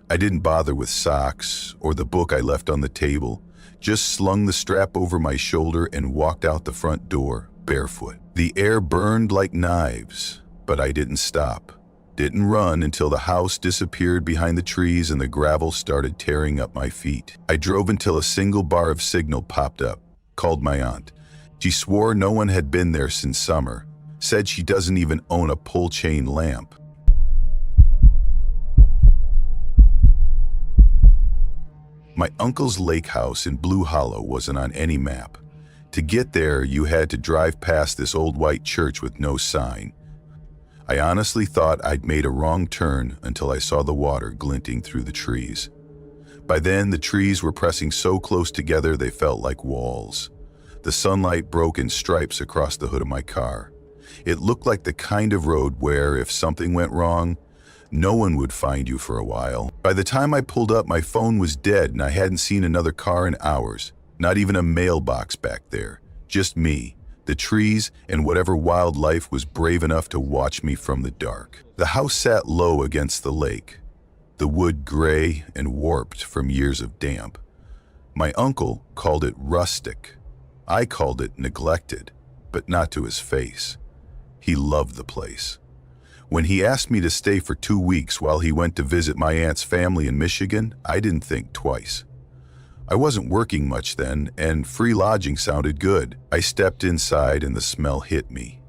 I didn't bother with socks or the book I left on the table, just slung the strap over my shoulder and walked out the front door, barefoot. The air burned like knives, but I didn't stop. Didn't run until the house disappeared behind the trees and the gravel started tearing up my feet. I drove until a single bar of signal popped up. Called my aunt. She swore no one had been there since summer. Said she doesn't even own a pull chain lamp. My uncle's lake house in Blue Hollow wasn't on any map. To get there, you had to drive past this old white church with no sign. I honestly thought I'd made a wrong turn until I saw the water glinting through the trees. By then, the trees were pressing so close together they felt like walls. The sunlight broke in stripes across the hood of my car. It looked like the kind of road where, if something went wrong, no one would find you for a while. By the time I pulled up, my phone was dead and I hadn't seen another car in hours. Not even a mailbox back there. Just me, the trees, and whatever wildlife was brave enough to watch me from the dark. The house sat low against the lake, the wood gray and warped from years of damp. My uncle called it rustic. I called it neglected, but not to his face. He loved the place. When he asked me to stay for 2 weeks while he went to visit my aunt's family in Michigan, I didn't think twice. I wasn't working much then, and free lodging sounded good. I stepped inside and the smell hit me.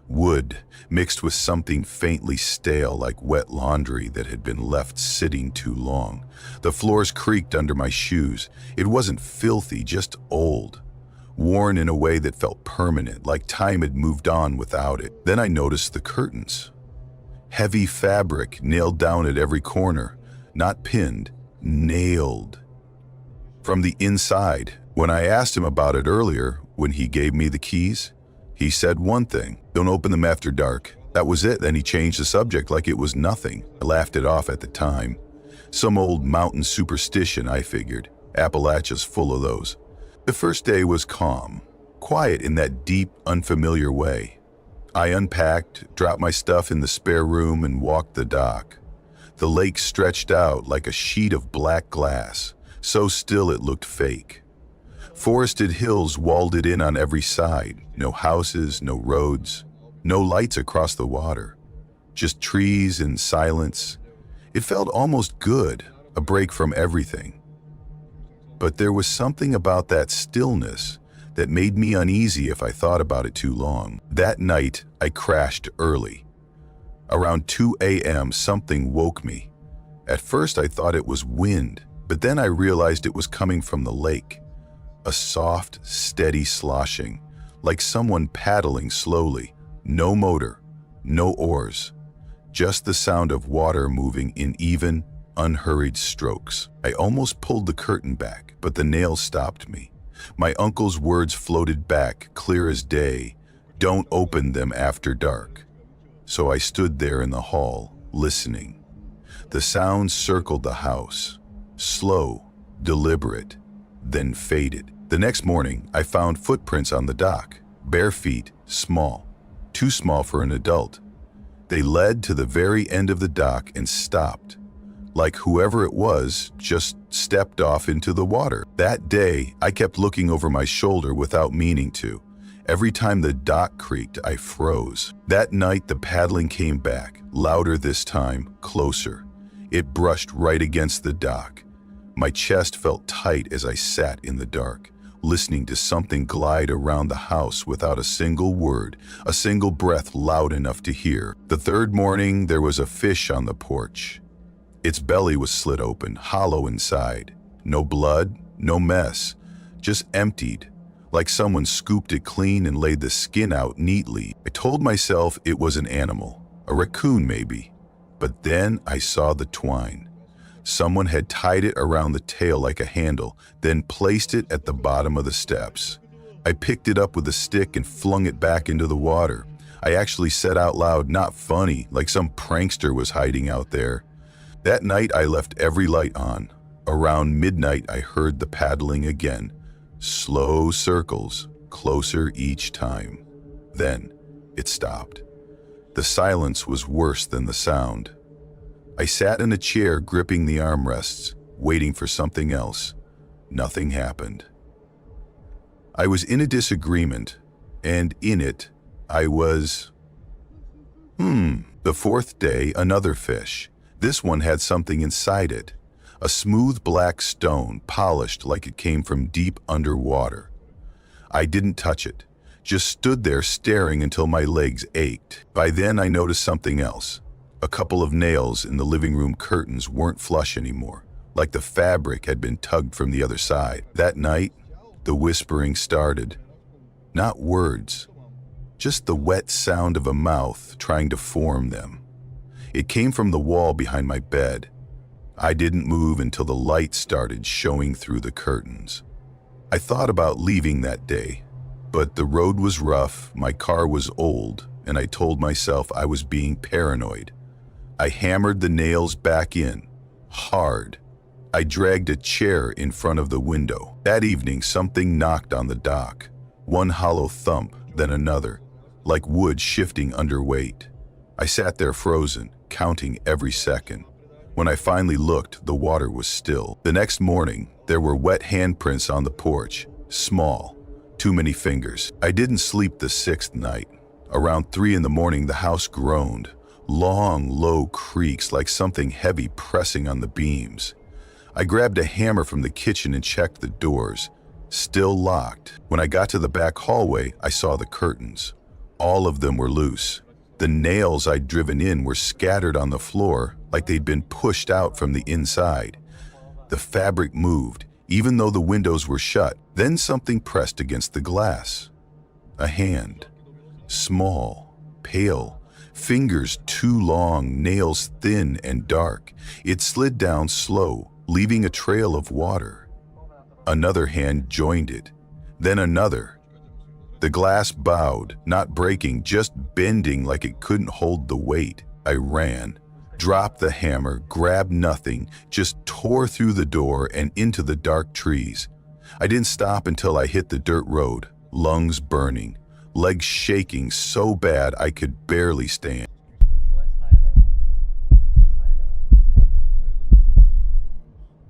Wood, mixed with something faintly stale like wet laundry that had been left sitting too long. The floors creaked under my shoes. It wasn't filthy, just old. Worn in a way that felt permanent, like time had moved on without it. Then I noticed the curtains. Heavy fabric nailed down at every corner, not pinned, nailed. From the inside, when I asked him about it earlier, when he gave me the keys, he said one thing: don't open them after dark. That was it. Then he changed the subject like it was nothing. I laughed it off at the time. Some old mountain superstition, I figured. Appalachia's full of those. The first day was calm, quiet in that deep, unfamiliar way. I unpacked, dropped my stuff in the spare room, and walked the dock. The lake stretched out like a sheet of black glass, so still it looked fake. Forested hills walled it in on every side. No houses, no roads, no lights across the water. Just trees and silence. It felt almost good, a break from everything. But there was something about that stillness that made me uneasy if I thought about it too long. That night, I crashed early. Around 2 a.m., something woke me. At first, I thought it was wind, but then I realized it was coming from the lake. A soft, steady sloshing, like someone paddling slowly. No motor, no oars, just the sound of water moving in even, unhurried strokes. I almost pulled the curtain back, but the nail stopped me. My uncle's words floated back, clear as day. Don't open them after dark. So I stood there in the hall, listening. The sounds circled the house, slow, deliberate, then faded. The next morning, I found footprints on the dock, bare feet, small, too small for an adult. They led to the very end of the dock and stopped, like whoever it was just stepped off into the water. That day, I kept looking over my shoulder without meaning to. Every time the dock creaked, I froze. That night, the paddling came back, louder this time, closer. It brushed right against the dock. My chest felt tight as I sat in the dark, listening to something glide around the house without a single word, a single breath loud enough to hear. The third morning, there was a fish on the porch. Its belly was slit open, hollow inside. No blood, no mess, just emptied, like someone scooped it clean and laid the skin out neatly. I told myself it was an animal, a raccoon maybe. But then I saw the twine. Someone had tied it around the tail like a handle, then placed it at the bottom of the steps. I picked it up with a stick and flung it back into the water. I actually said out loud, not funny, like some prankster was hiding out there. That night I left every light on. Around midnight I heard the paddling again. Slow circles, closer each time. Then it stopped. The silence was worse than the sound. I sat in a chair gripping the armrests, waiting for something else. Nothing happened. I was in a disagreement, and in it, I was... The fourth day, another fish. This one had something inside it. A smooth black stone, polished like it came from deep underwater. I didn't touch it, just stood there staring until my legs ached. By then I noticed something else. A couple of nails in the living room curtains weren't flush anymore, like the fabric had been tugged from the other side. That night, the whispering started. Not words, just the wet sound of a mouth trying to form them. It came from the wall behind my bed. I didn't move until the light started showing through the curtains. I thought about leaving that day, but the road was rough, my car was old, and I told myself I was being paranoid. I hammered the nails back in, hard. I dragged a chair in front of the window. That evening, something knocked on the dock. One hollow thump, then another, like wood shifting under weight. I sat there frozen, counting every second. When I finally looked, the water was still. The next morning, there were wet handprints on the porch, small, too many fingers. I didn't sleep the sixth night. Around 3 in the morning, the house groaned. Long, low creaks like something heavy pressing on the beams. I grabbed a hammer from the kitchen and checked the doors. Still locked. When I got to the back hallway, I saw the curtains. All of them were loose. The nails I'd driven in were scattered on the floor like they'd been pushed out from the inside. The fabric moved, even though the windows were shut. Then something pressed against the glass. A hand. Small, pale, fingers too long, nails thin and dark. It slid down slow, leaving a trail of water. Another hand joined it, then another. The glass bowed, not breaking, just bending like it couldn't hold the weight. I ran, dropped the hammer, grabbed nothing, just tore through the door and into the dark trees. I didn't stop until I hit the dirt road, lungs burning, legs shaking so bad I could barely stand.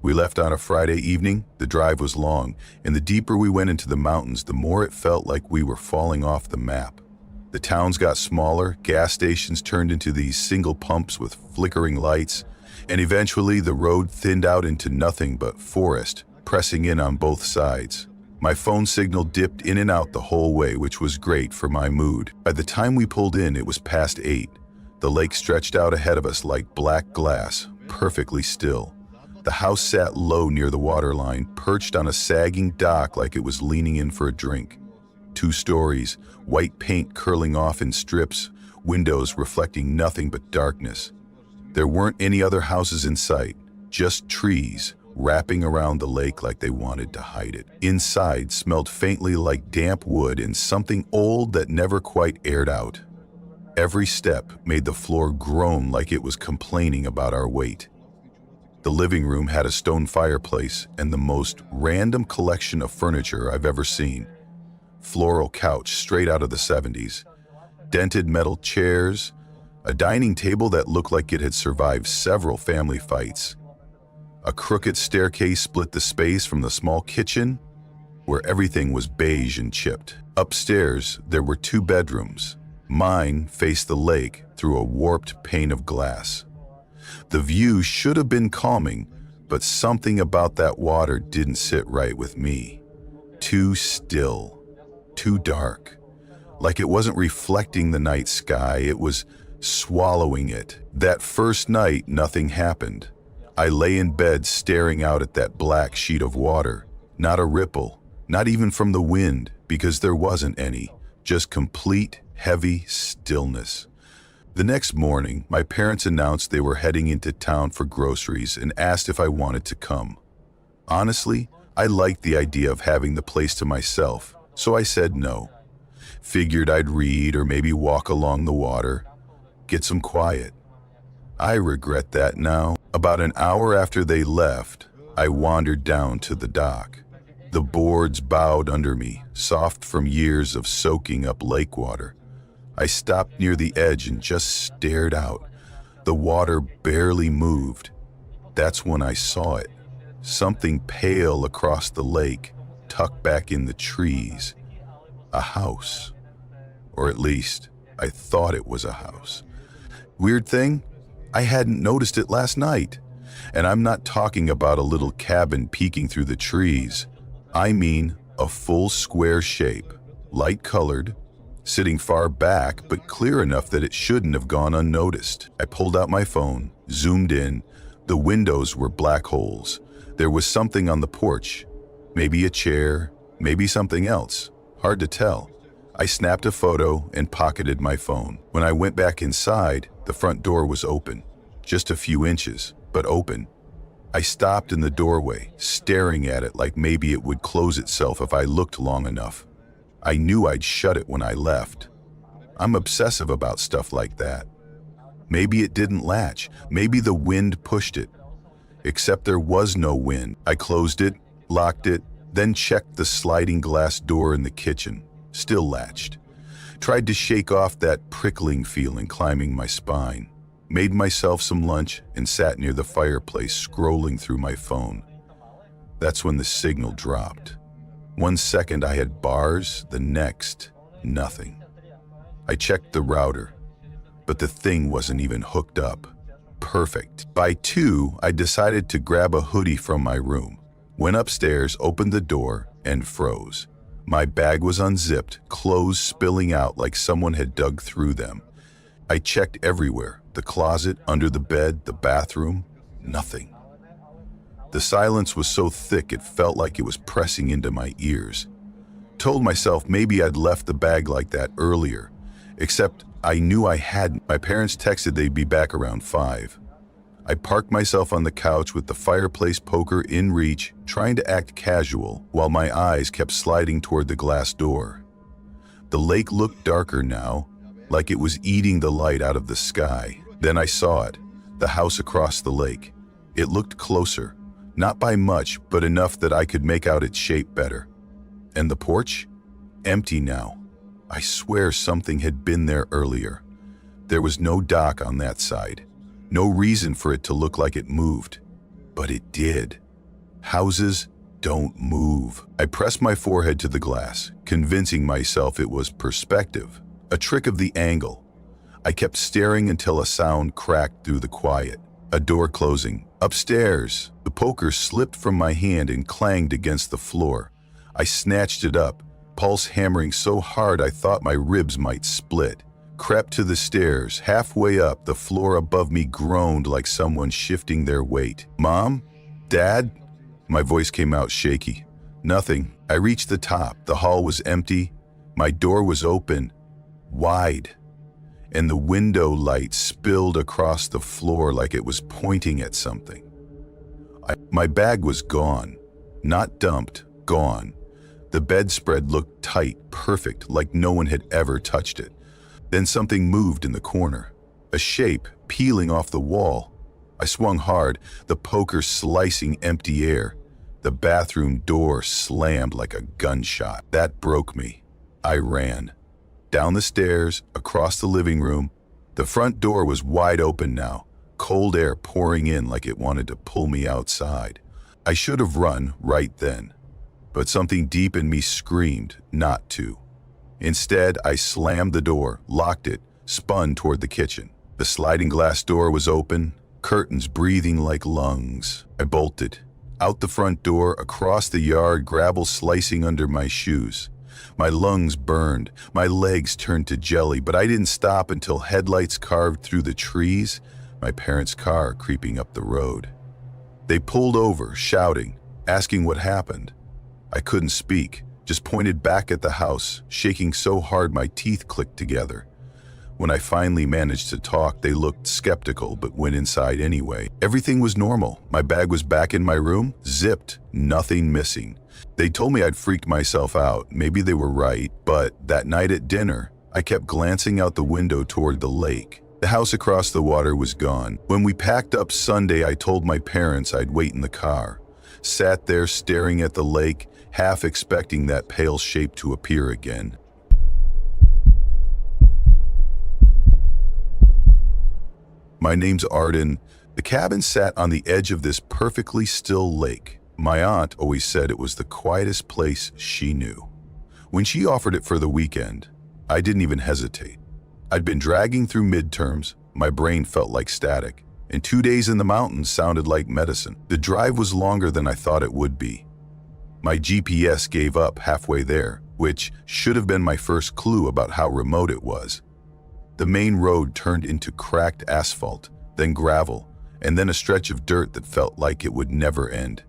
We left on a Friday evening. The drive was long, and the deeper we went into the mountains, the more it felt like we were falling off the map. The towns got smaller, gas stations turned into these single pumps with flickering lights, and eventually the road thinned out into nothing but forest, pressing in on both sides. My phone signal dipped in and out the whole way, which was great for my mood. By the time we pulled in, it was past 8. The lake stretched out ahead of us like black glass, perfectly still. The house sat low near the waterline, perched on a sagging dock like it was leaning in for a drink. 2 stories, white paint curling off in strips, windows reflecting nothing but darkness. There weren't any other houses in sight, just trees wrapping around the lake like they wanted to hide it. Inside smelled faintly like damp wood and something old that never quite aired out. Every step made the floor groan like it was complaining about our weight. The living room had a stone fireplace and the most random collection of furniture I've ever seen. Floral couch straight out of the 70s, dented metal chairs, a dining table that looked like it had survived several family fights, A crooked staircase split the space from the small kitchen, where everything was beige and chipped. Upstairs, there were 2 bedrooms. Mine faced the lake through a warped pane of glass. The view should have been calming, but something about that water didn't sit right with me. Too still, too dark. Like it wasn't reflecting the night sky, it was swallowing it. That first night, nothing happened. I lay in bed staring out at that black sheet of water. Not a ripple, not even from the wind, because there wasn't any. Just complete, heavy stillness. The next morning, my parents announced they were heading into town for groceries and asked if I wanted to come. Honestly, I liked the idea of having the place to myself, so I said no. Figured I'd read or maybe walk along the water, get some quiet. I regret that now. About an hour after they left, I wandered down to the dock. The boards bowed under me, soft from years of soaking up lake water. I stopped near the edge and just stared out. The water barely moved. That's when I saw it. Something pale across the lake, tucked back in the trees. A house. Or at least, I thought it was a house. Weird thing? I hadn't noticed it last night. And I'm not talking about a little cabin peeking through the trees. I mean a full square shape, light-colored, sitting far back but clear enough that it shouldn't have gone unnoticed. I pulled out my phone, zoomed in. The windows were black holes. There was something on the porch. Maybe a chair, maybe something else. Hard to tell. I snapped a photo and pocketed my phone. When I went back inside, the front door was open. Just a few inches, but open. I stopped in the doorway, staring at it like maybe it would close itself if I looked long enough. I knew I'd shut it when I left. I'm obsessive about stuff like that. Maybe it didn't latch. Maybe the wind pushed it. Except there was no wind. I closed it, locked it, then checked the sliding glass door in the kitchen. Still latched. Tried to shake off that prickling feeling climbing my spine. Made myself some lunch and sat near the fireplace scrolling through my phone. That's when the signal dropped. 1 second I had bars, the next, nothing. I checked the router, but the thing wasn't even hooked up. Perfect. By 2, I decided to grab a hoodie from my room. Went upstairs, opened the door, and froze. My bag was unzipped, clothes spilling out like someone had dug through them. I checked everywhere, the closet, under the bed, the bathroom, nothing. The silence was so thick it felt like it was pressing into my ears. Told myself maybe I'd left the bag like that earlier, except I knew I hadn't. My parents texted they'd be back around 5. I parked myself on the couch with the fireplace poker in reach, trying to act casual while my eyes kept sliding toward the glass door. The lake looked darker now, like it was eating the light out of the sky. Then I saw it, the house across the lake. It looked closer, not by much, but enough that I could make out its shape better. And the porch? Empty now. I swear something had been there earlier. There was no dock on that side. No reason for it to look like it moved. But it did. Houses don't move. I pressed my forehead to the glass, convincing myself it was perspective, a trick of the angle. I kept staring until a sound cracked through the quiet. A door closing. Upstairs. The poker slipped from my hand and clanged against the floor. I snatched it up, pulse hammering so hard I thought my ribs might split. Crept to the stairs. Halfway up, the floor above me groaned like someone shifting their weight. Mom? Dad? My voice came out shaky. Nothing. I reached the top. The hall was empty. My door was open, wide, and the window light spilled across the floor like it was pointing at something. My bag was gone. Not dumped, gone. The bedspread looked tight, perfect, like no one had ever touched it. Then something moved in the corner, a shape peeling off the wall. I swung hard, the poker slicing empty air. The bathroom door slammed like a gunshot. That broke me. I ran. Down the stairs, across the living room. The front door was wide open now, cold air pouring in like it wanted to pull me outside. I should have run right then, but something deep in me screamed not to. Instead, I slammed the door, locked it, spun toward the kitchen. The sliding glass door was open, curtains breathing like lungs. I bolted. Out the front door, across the yard, gravel slicing under my shoes. My lungs burned, my legs turned to jelly, but I didn't stop until headlights carved through the trees, my parents' car creeping up the road. They pulled over, shouting, asking what happened. I couldn't speak, just pointed back at the house, shaking so hard my teeth clicked together. When I finally managed to talk, they looked skeptical but went inside anyway. Everything was normal. My bag was back in my room, zipped, nothing missing. They told me I'd freaked myself out. Maybe they were right, but that night at dinner, I kept glancing out the window toward the lake. The house across the water was gone. When we packed up Sunday, I told my parents I'd wait in the car. Sat there staring at the lake, half expecting that pale shape to appear again. My name's Arden. The cabin sat on the edge of this perfectly still lake. My aunt always said it was the quietest place she knew. When she offered it for the weekend, I didn't even hesitate. I'd been dragging through midterms, my brain felt like static, and 2 days in the mountains sounded like medicine. The drive was longer than I thought it would be. My GPS gave up halfway there, which should have been my first clue about how remote it was. The main road turned into cracked asphalt, then gravel, and then a stretch of dirt that felt like it would never end.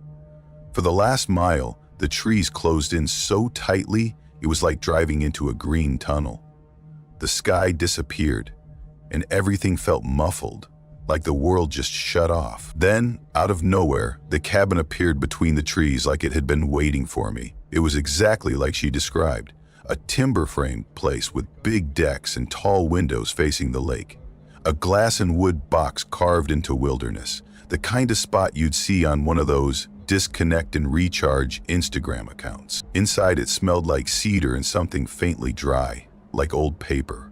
For the last mile, the trees closed in so tightly, it was like driving into a green tunnel. The sky disappeared, and everything felt muffled, like the world just shut off. Then, out of nowhere, the cabin appeared between the trees like it had been waiting for me. It was exactly like she described. A timber-framed place with big decks and tall windows facing the lake. A glass and wood box carved into wilderness, the kind of spot you'd see on one of those disconnect and recharge Instagram accounts. Inside it smelled like cedar and something faintly dry, like old paper.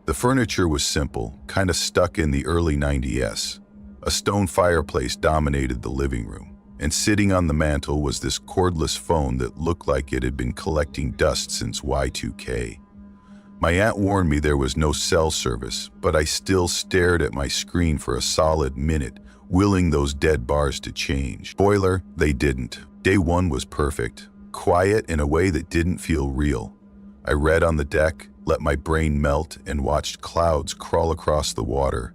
The furniture was simple, kind of stuck in the early 90s. A stone fireplace dominated the living room, and sitting on the mantel was this cordless phone that looked like it had been collecting dust since Y2K. My aunt warned me there was no cell service, but I still stared at my screen for a solid minute, willing those dead bars to change. Spoiler, they didn't. Day one was perfect, quiet in a way that didn't feel real. I read on the deck, let my brain melt, and watched clouds crawl across the water.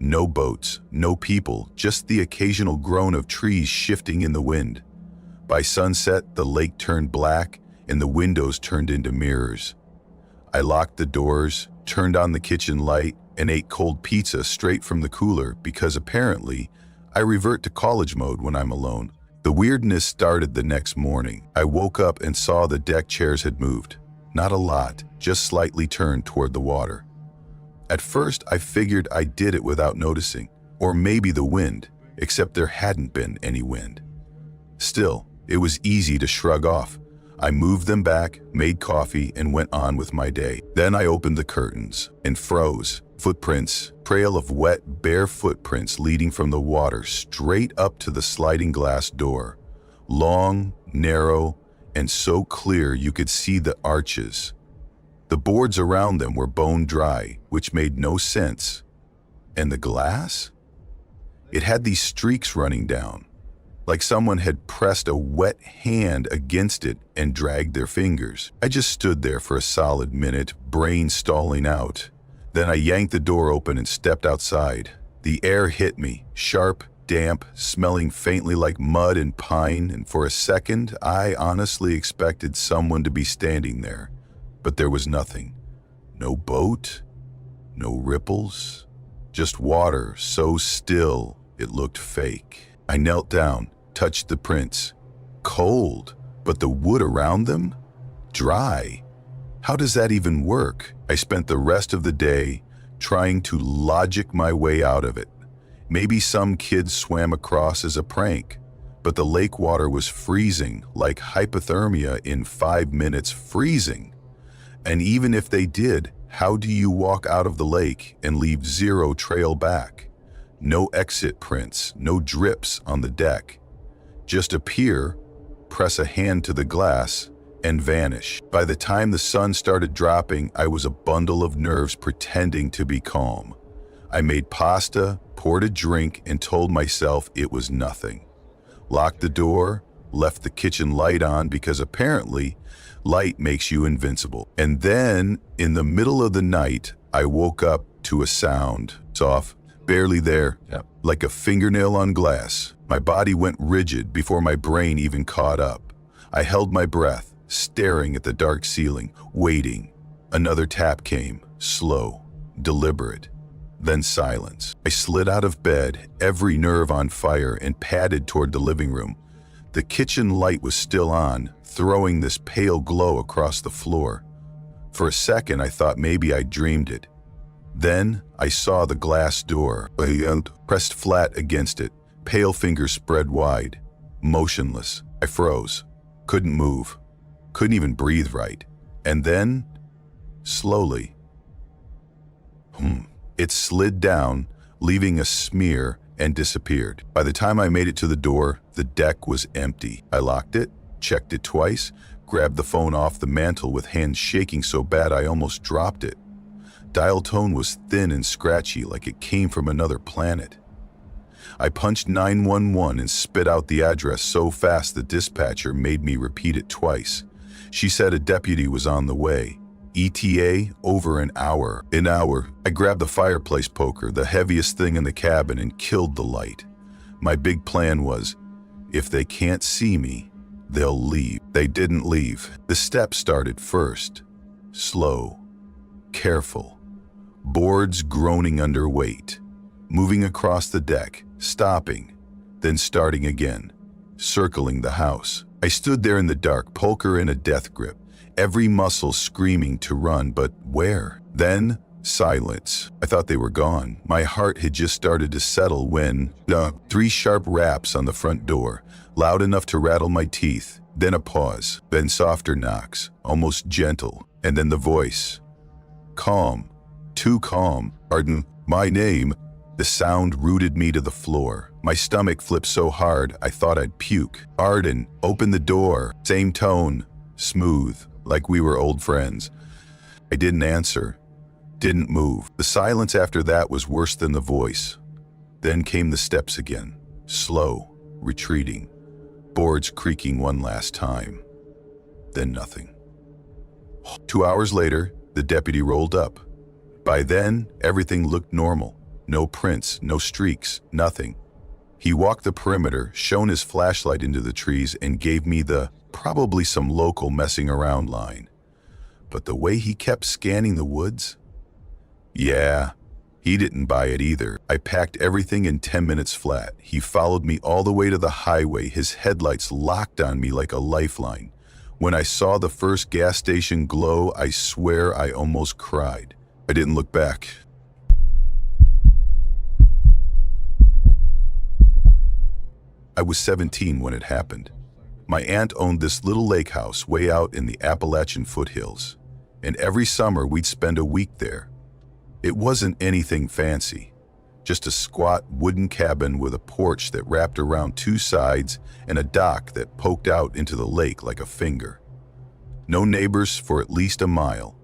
No boats, no people, just the occasional groan of trees shifting in the wind. By sunset, the lake turned black and the windows turned into mirrors. I locked the doors, turned on the kitchen light, and ate cold pizza straight from the cooler because apparently I revert to college mode when I'm alone. The weirdness started the next morning. I woke up and saw the deck chairs had moved. Not a lot, just slightly turned toward the water. At first, I figured I did it without noticing, or maybe the wind, except there hadn't been any wind. Still, it was easy to shrug off. I moved them back, made coffee, and went on with my day. Then I opened the curtains and froze. Footprints, trail of wet, bare footprints leading from the water straight up to the sliding glass door. Long, narrow, and so clear you could see the arches. The boards around them were bone dry, which made no sense. And the glass? It had these streaks running down, like someone had pressed a wet hand against it and dragged their fingers. I just stood there for a solid minute, brain stalling out. Then I yanked the door open and stepped outside. The air hit me, sharp, damp, smelling faintly like mud and pine, and for a second, I honestly expected someone to be standing there. But there was nothing. No boat, no ripples, just water so still it looked fake. I knelt down, touched the prints. Cold, but the wood around them? Dry. How does that even work? I spent the rest of the day trying to logic my way out of it. Maybe some kids swam across as a prank, but the lake water was freezing, like hypothermia in 5 minutes, freezing. And even if they did, how do you walk out of the lake and leave zero trail back? No exit prints, no drips on the deck. Just appear, press a hand to the glass, and vanish. By the time the sun started dropping, I was a bundle of nerves pretending to be calm. I made pasta, poured a drink, and told myself it was nothing. Locked the door, left the kitchen light on because apparently light makes you invincible. And then, in the middle of the night, I woke up to a sound. Soft, barely there, like a fingernail on glass. My body went rigid before my brain even caught up. I held my breath, staring at the dark ceiling, waiting. Another tap came, slow, deliberate. Then silence. I slid out of bed, every nerve on fire, and padded toward the living room. The kitchen light was still on, throwing this pale glow across the floor. For a second, I thought maybe I dreamed it. Then I saw the glass door, pressed flat against it, pale fingers spread wide, motionless. I froze, couldn't move, couldn't even breathe right. And then, slowly, it slid down, leaving a smear, and disappeared. By the time I made it to the door, the deck was empty. I locked it, checked it twice, grabbed the phone off the mantel with hands shaking so bad I almost dropped it. Dial tone was thin and scratchy, like it came from another planet. I punched 911 and spit out the address so fast the dispatcher made me repeat it twice. She said a deputy was on the way. ETA over an hour. I grabbed the fireplace poker, the heaviest thing in the cabin, and killed the light. My big plan was, if they can't see me, they'll leave. They didn't leave. The steps started first. Slow. Careful. Boards groaning under weight. Moving across the deck. Stopping. Then starting again. Circling the house. I stood there in the dark, poker in a death grip. Every muscle screaming to run, but where? Then, silence. I thought they were gone. My heart had just started to settle when, 3 sharp raps on the front door, loud enough to rattle my teeth. Then a pause, then softer knocks, almost gentle, and then the voice. Calm. Too calm. Pardon, my name. The sound rooted me to the floor. My stomach flipped so hard I thought I'd puke. Arden, open the door. Same tone. Smooth. Like we were old friends. I didn't answer, didn't move. The silence after that was worse than the voice. Then came the steps again, slow, retreating, boards creaking one last time. Then nothing. 2 hours later, the deputy rolled up. By then, everything looked normal. No prints, no streaks, nothing. He walked the perimeter, shone his flashlight into the trees, and gave me the probably some local messing around line. But the way he kept scanning the woods? Yeah, he didn't buy it either. I packed everything in 10 minutes flat. He followed me all the way to the highway, his headlights locked on me like a lifeline. When I saw the first gas station glow, I swear I almost cried. I didn't look back. I was 17 when it happened. My aunt owned this little lake house way out in the Appalachian foothills, and every summer we'd spend a week there. It wasn't anything fancy, just a squat wooden cabin with a porch that wrapped around 2 sides and a dock that poked out into the lake like a finger. No neighbors for at least a mile,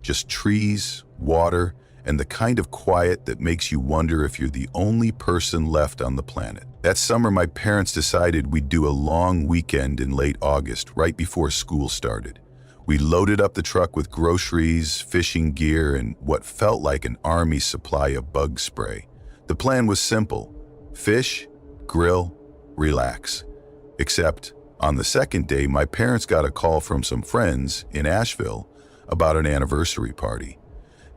just trees, water, and the kind of quiet that makes you wonder if you're the only person left on the planet. That summer, my parents decided we'd do a long weekend in late August, right before school started. We loaded up the truck with groceries, fishing gear, and what felt like an army supply of bug spray. The plan was simple: fish, grill, relax. Except, on the second day, my parents got a call from some friends in Asheville about an anniversary party.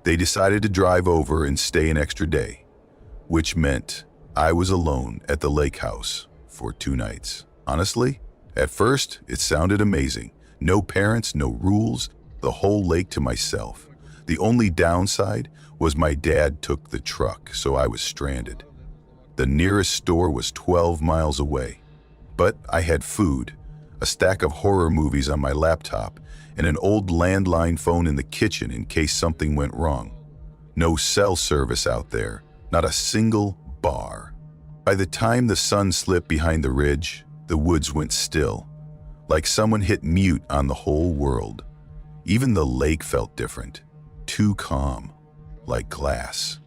They decided to drive over and stay an extra day, which meant I was alone at the lake house for 2 nights. Honestly, at first, it sounded amazing. No parents, no rules, the whole lake to myself. The only downside was my dad took the truck, so I was stranded. The nearest store was 12 miles away. But I had food, a stack of horror movies on my laptop, and an old landline phone in the kitchen in case something went wrong. No cell service out there, not a single bar. By the time the sun slipped behind the ridge, the woods went still, like someone hit mute on the whole world. Even the lake felt different, too calm, like glass.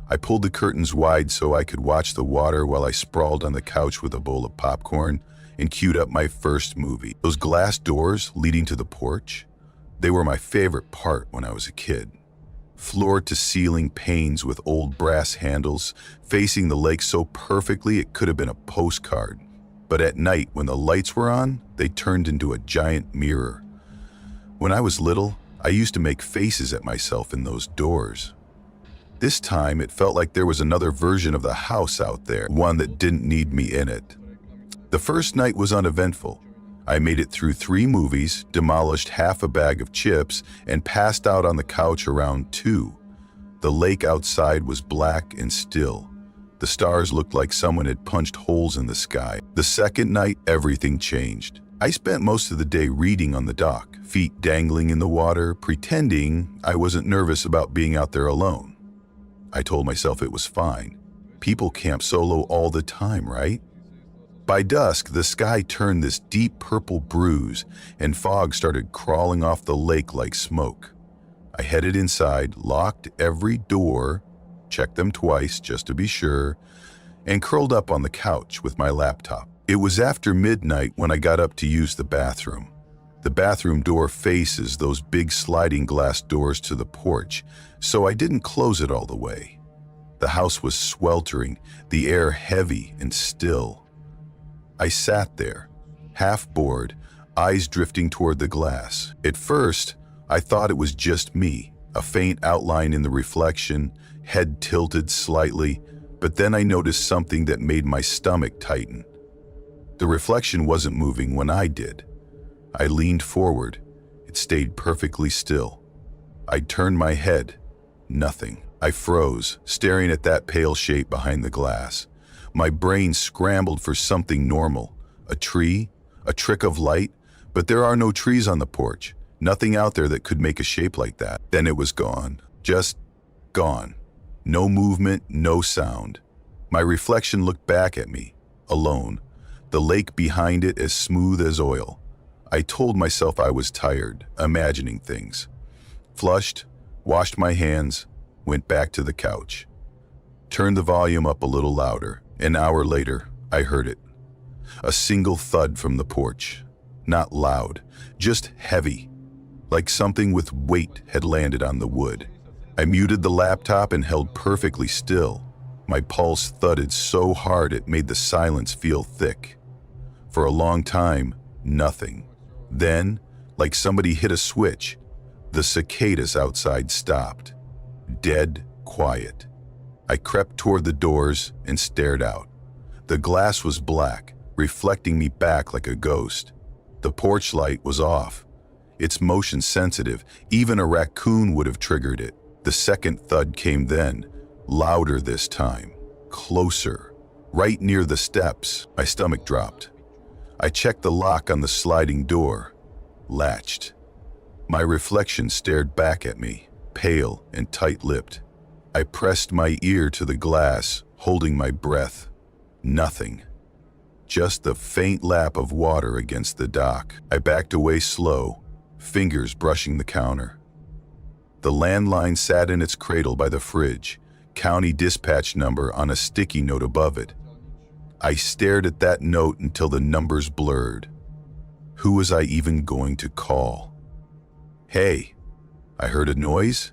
I pulled the curtains wide so I could watch the water while I sprawled on the couch with a bowl of popcorn and queued up my first movie. Those glass doors leading to the porch, they were my favorite part when I was a kid. Floor-to-ceiling panes with old brass handles, facing the lake so perfectly it could have been a postcard. But at night, when the lights were on, they turned into a giant mirror. When I was little, I used to make faces at myself in those doors. This time, it felt like there was another version of the house out there, one that didn't need me in it. The first night was uneventful. I made it through 3 movies, demolished half a bag of chips, and passed out on the couch around 2. The lake outside was black and still. The stars looked like someone had punched holes in the sky. The second night, everything changed. I spent most of the day reading on the dock, feet dangling in the water, pretending I wasn't nervous about being out there alone. I told myself it was fine. People camp solo all the time, right? By dusk, the sky turned this deep purple bruise, and fog started crawling off the lake like smoke. I headed inside, locked every door, checked them twice just to be sure, and curled up on the couch with my laptop. It was after midnight when I got up to use the bathroom. The bathroom door faces those big sliding glass doors to the porch, so I didn't close it all the way. The house was sweltering, the air heavy and still. I sat there, half bored, eyes drifting toward the glass. At first, I thought it was just me, a faint outline in the reflection, head tilted slightly, but then I noticed something that made my stomach tighten. The reflection wasn't moving when I did. I leaned forward. It stayed perfectly still. I turned my head. Nothing. I froze, staring at that pale shape behind the glass. My brain scrambled for something normal. A tree? A trick of light? But there are no trees on the porch. Nothing out there that could make a shape like that. Then it was gone. Just gone. No movement, no sound. My reflection looked back at me, alone. The lake behind it as smooth as oil. I told myself I was tired, imagining things. Flushed, washed my hands, went back to the couch. Turned the volume up a little louder. An hour later, I heard it. A single thud from the porch. Not loud, just heavy, like something with weight had landed on the wood. I muted the laptop and held perfectly still. My pulse thudded so hard it made the silence feel thick. For a long time, nothing. Then, like somebody hit a switch, the cicadas outside stopped. Dead quiet. I crept toward the doors and stared out. The glass was black, reflecting me back like a ghost. The porch light was off. It's motion sensitive. Even a raccoon would have triggered it. The second thud came then, louder this time, closer, right near the steps. My stomach dropped. I checked the lock on the sliding door. Latched. My reflection stared back at me, pale and tight-lipped. I pressed my ear to the glass, holding my breath. Nothing. Just the faint lap of water against the dock. I backed away slow, fingers brushing the counter. The landline sat in its cradle by the fridge, county dispatch number on a sticky note above it. I stared at that note until the numbers blurred. Who was I even going to call? Hey, I heard a noise.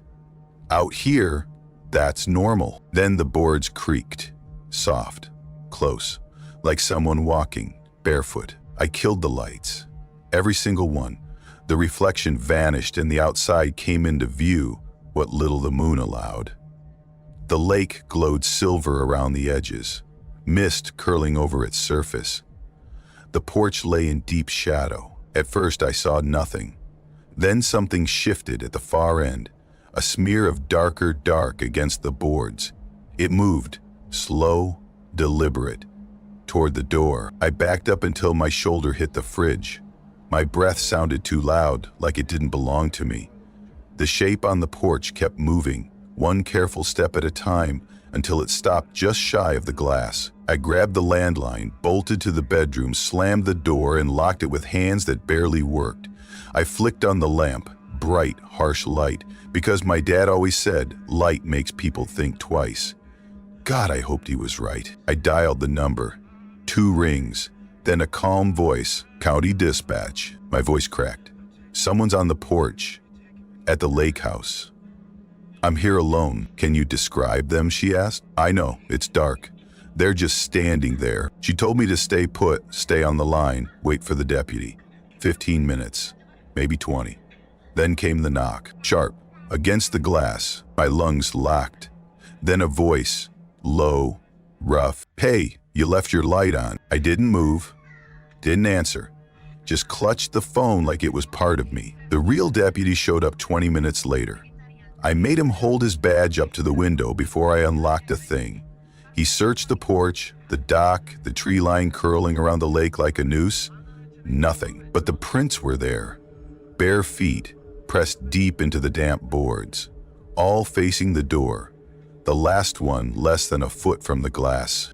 Out here, that's normal. Then the boards creaked, soft, close, like someone walking, barefoot. I killed the lights, every single one. The reflection vanished and the outside came into view, what little the moon allowed. The lake glowed silver around the edges, mist curling over its surface. The porch lay in deep shadow. At first I saw nothing. Then something shifted at the far end, a smear of darker dark against the boards. It moved, slow, deliberate, toward the door. I backed up until my shoulder hit the fridge. My breath sounded too loud, like it didn't belong to me. The shape on the porch kept moving, one careful step at a time until it stopped just shy of the glass. I grabbed the landline, bolted to the bedroom, slammed the door, and locked it with hands that barely worked. I flicked on the lamp, bright, harsh light, because my dad always said, light makes people think twice. God, I hoped he was right. I dialed the number. 2 rings, then a calm voice, County Dispatch. My voice cracked. Someone's on the porch, at the lake house. I'm here alone. Can you describe them, she asked. I know, it's dark. They're just standing there. She told me to stay put, stay on the line, wait for the deputy. 15 minutes, maybe 20. Then came the knock, sharp, against the glass. My lungs locked. Then a voice, low, rough. Hey, you left your light on. I didn't move, didn't answer. Just clutched the phone like it was part of me. The real deputy showed up 20 minutes later. I made him hold his badge up to the window before I unlocked a thing. He searched the porch, the dock, the tree line curling around the lake like a noose. Nothing, but the prints were there. Bare feet, pressed deep into the damp boards, all facing the door. The last one less than a foot from the glass.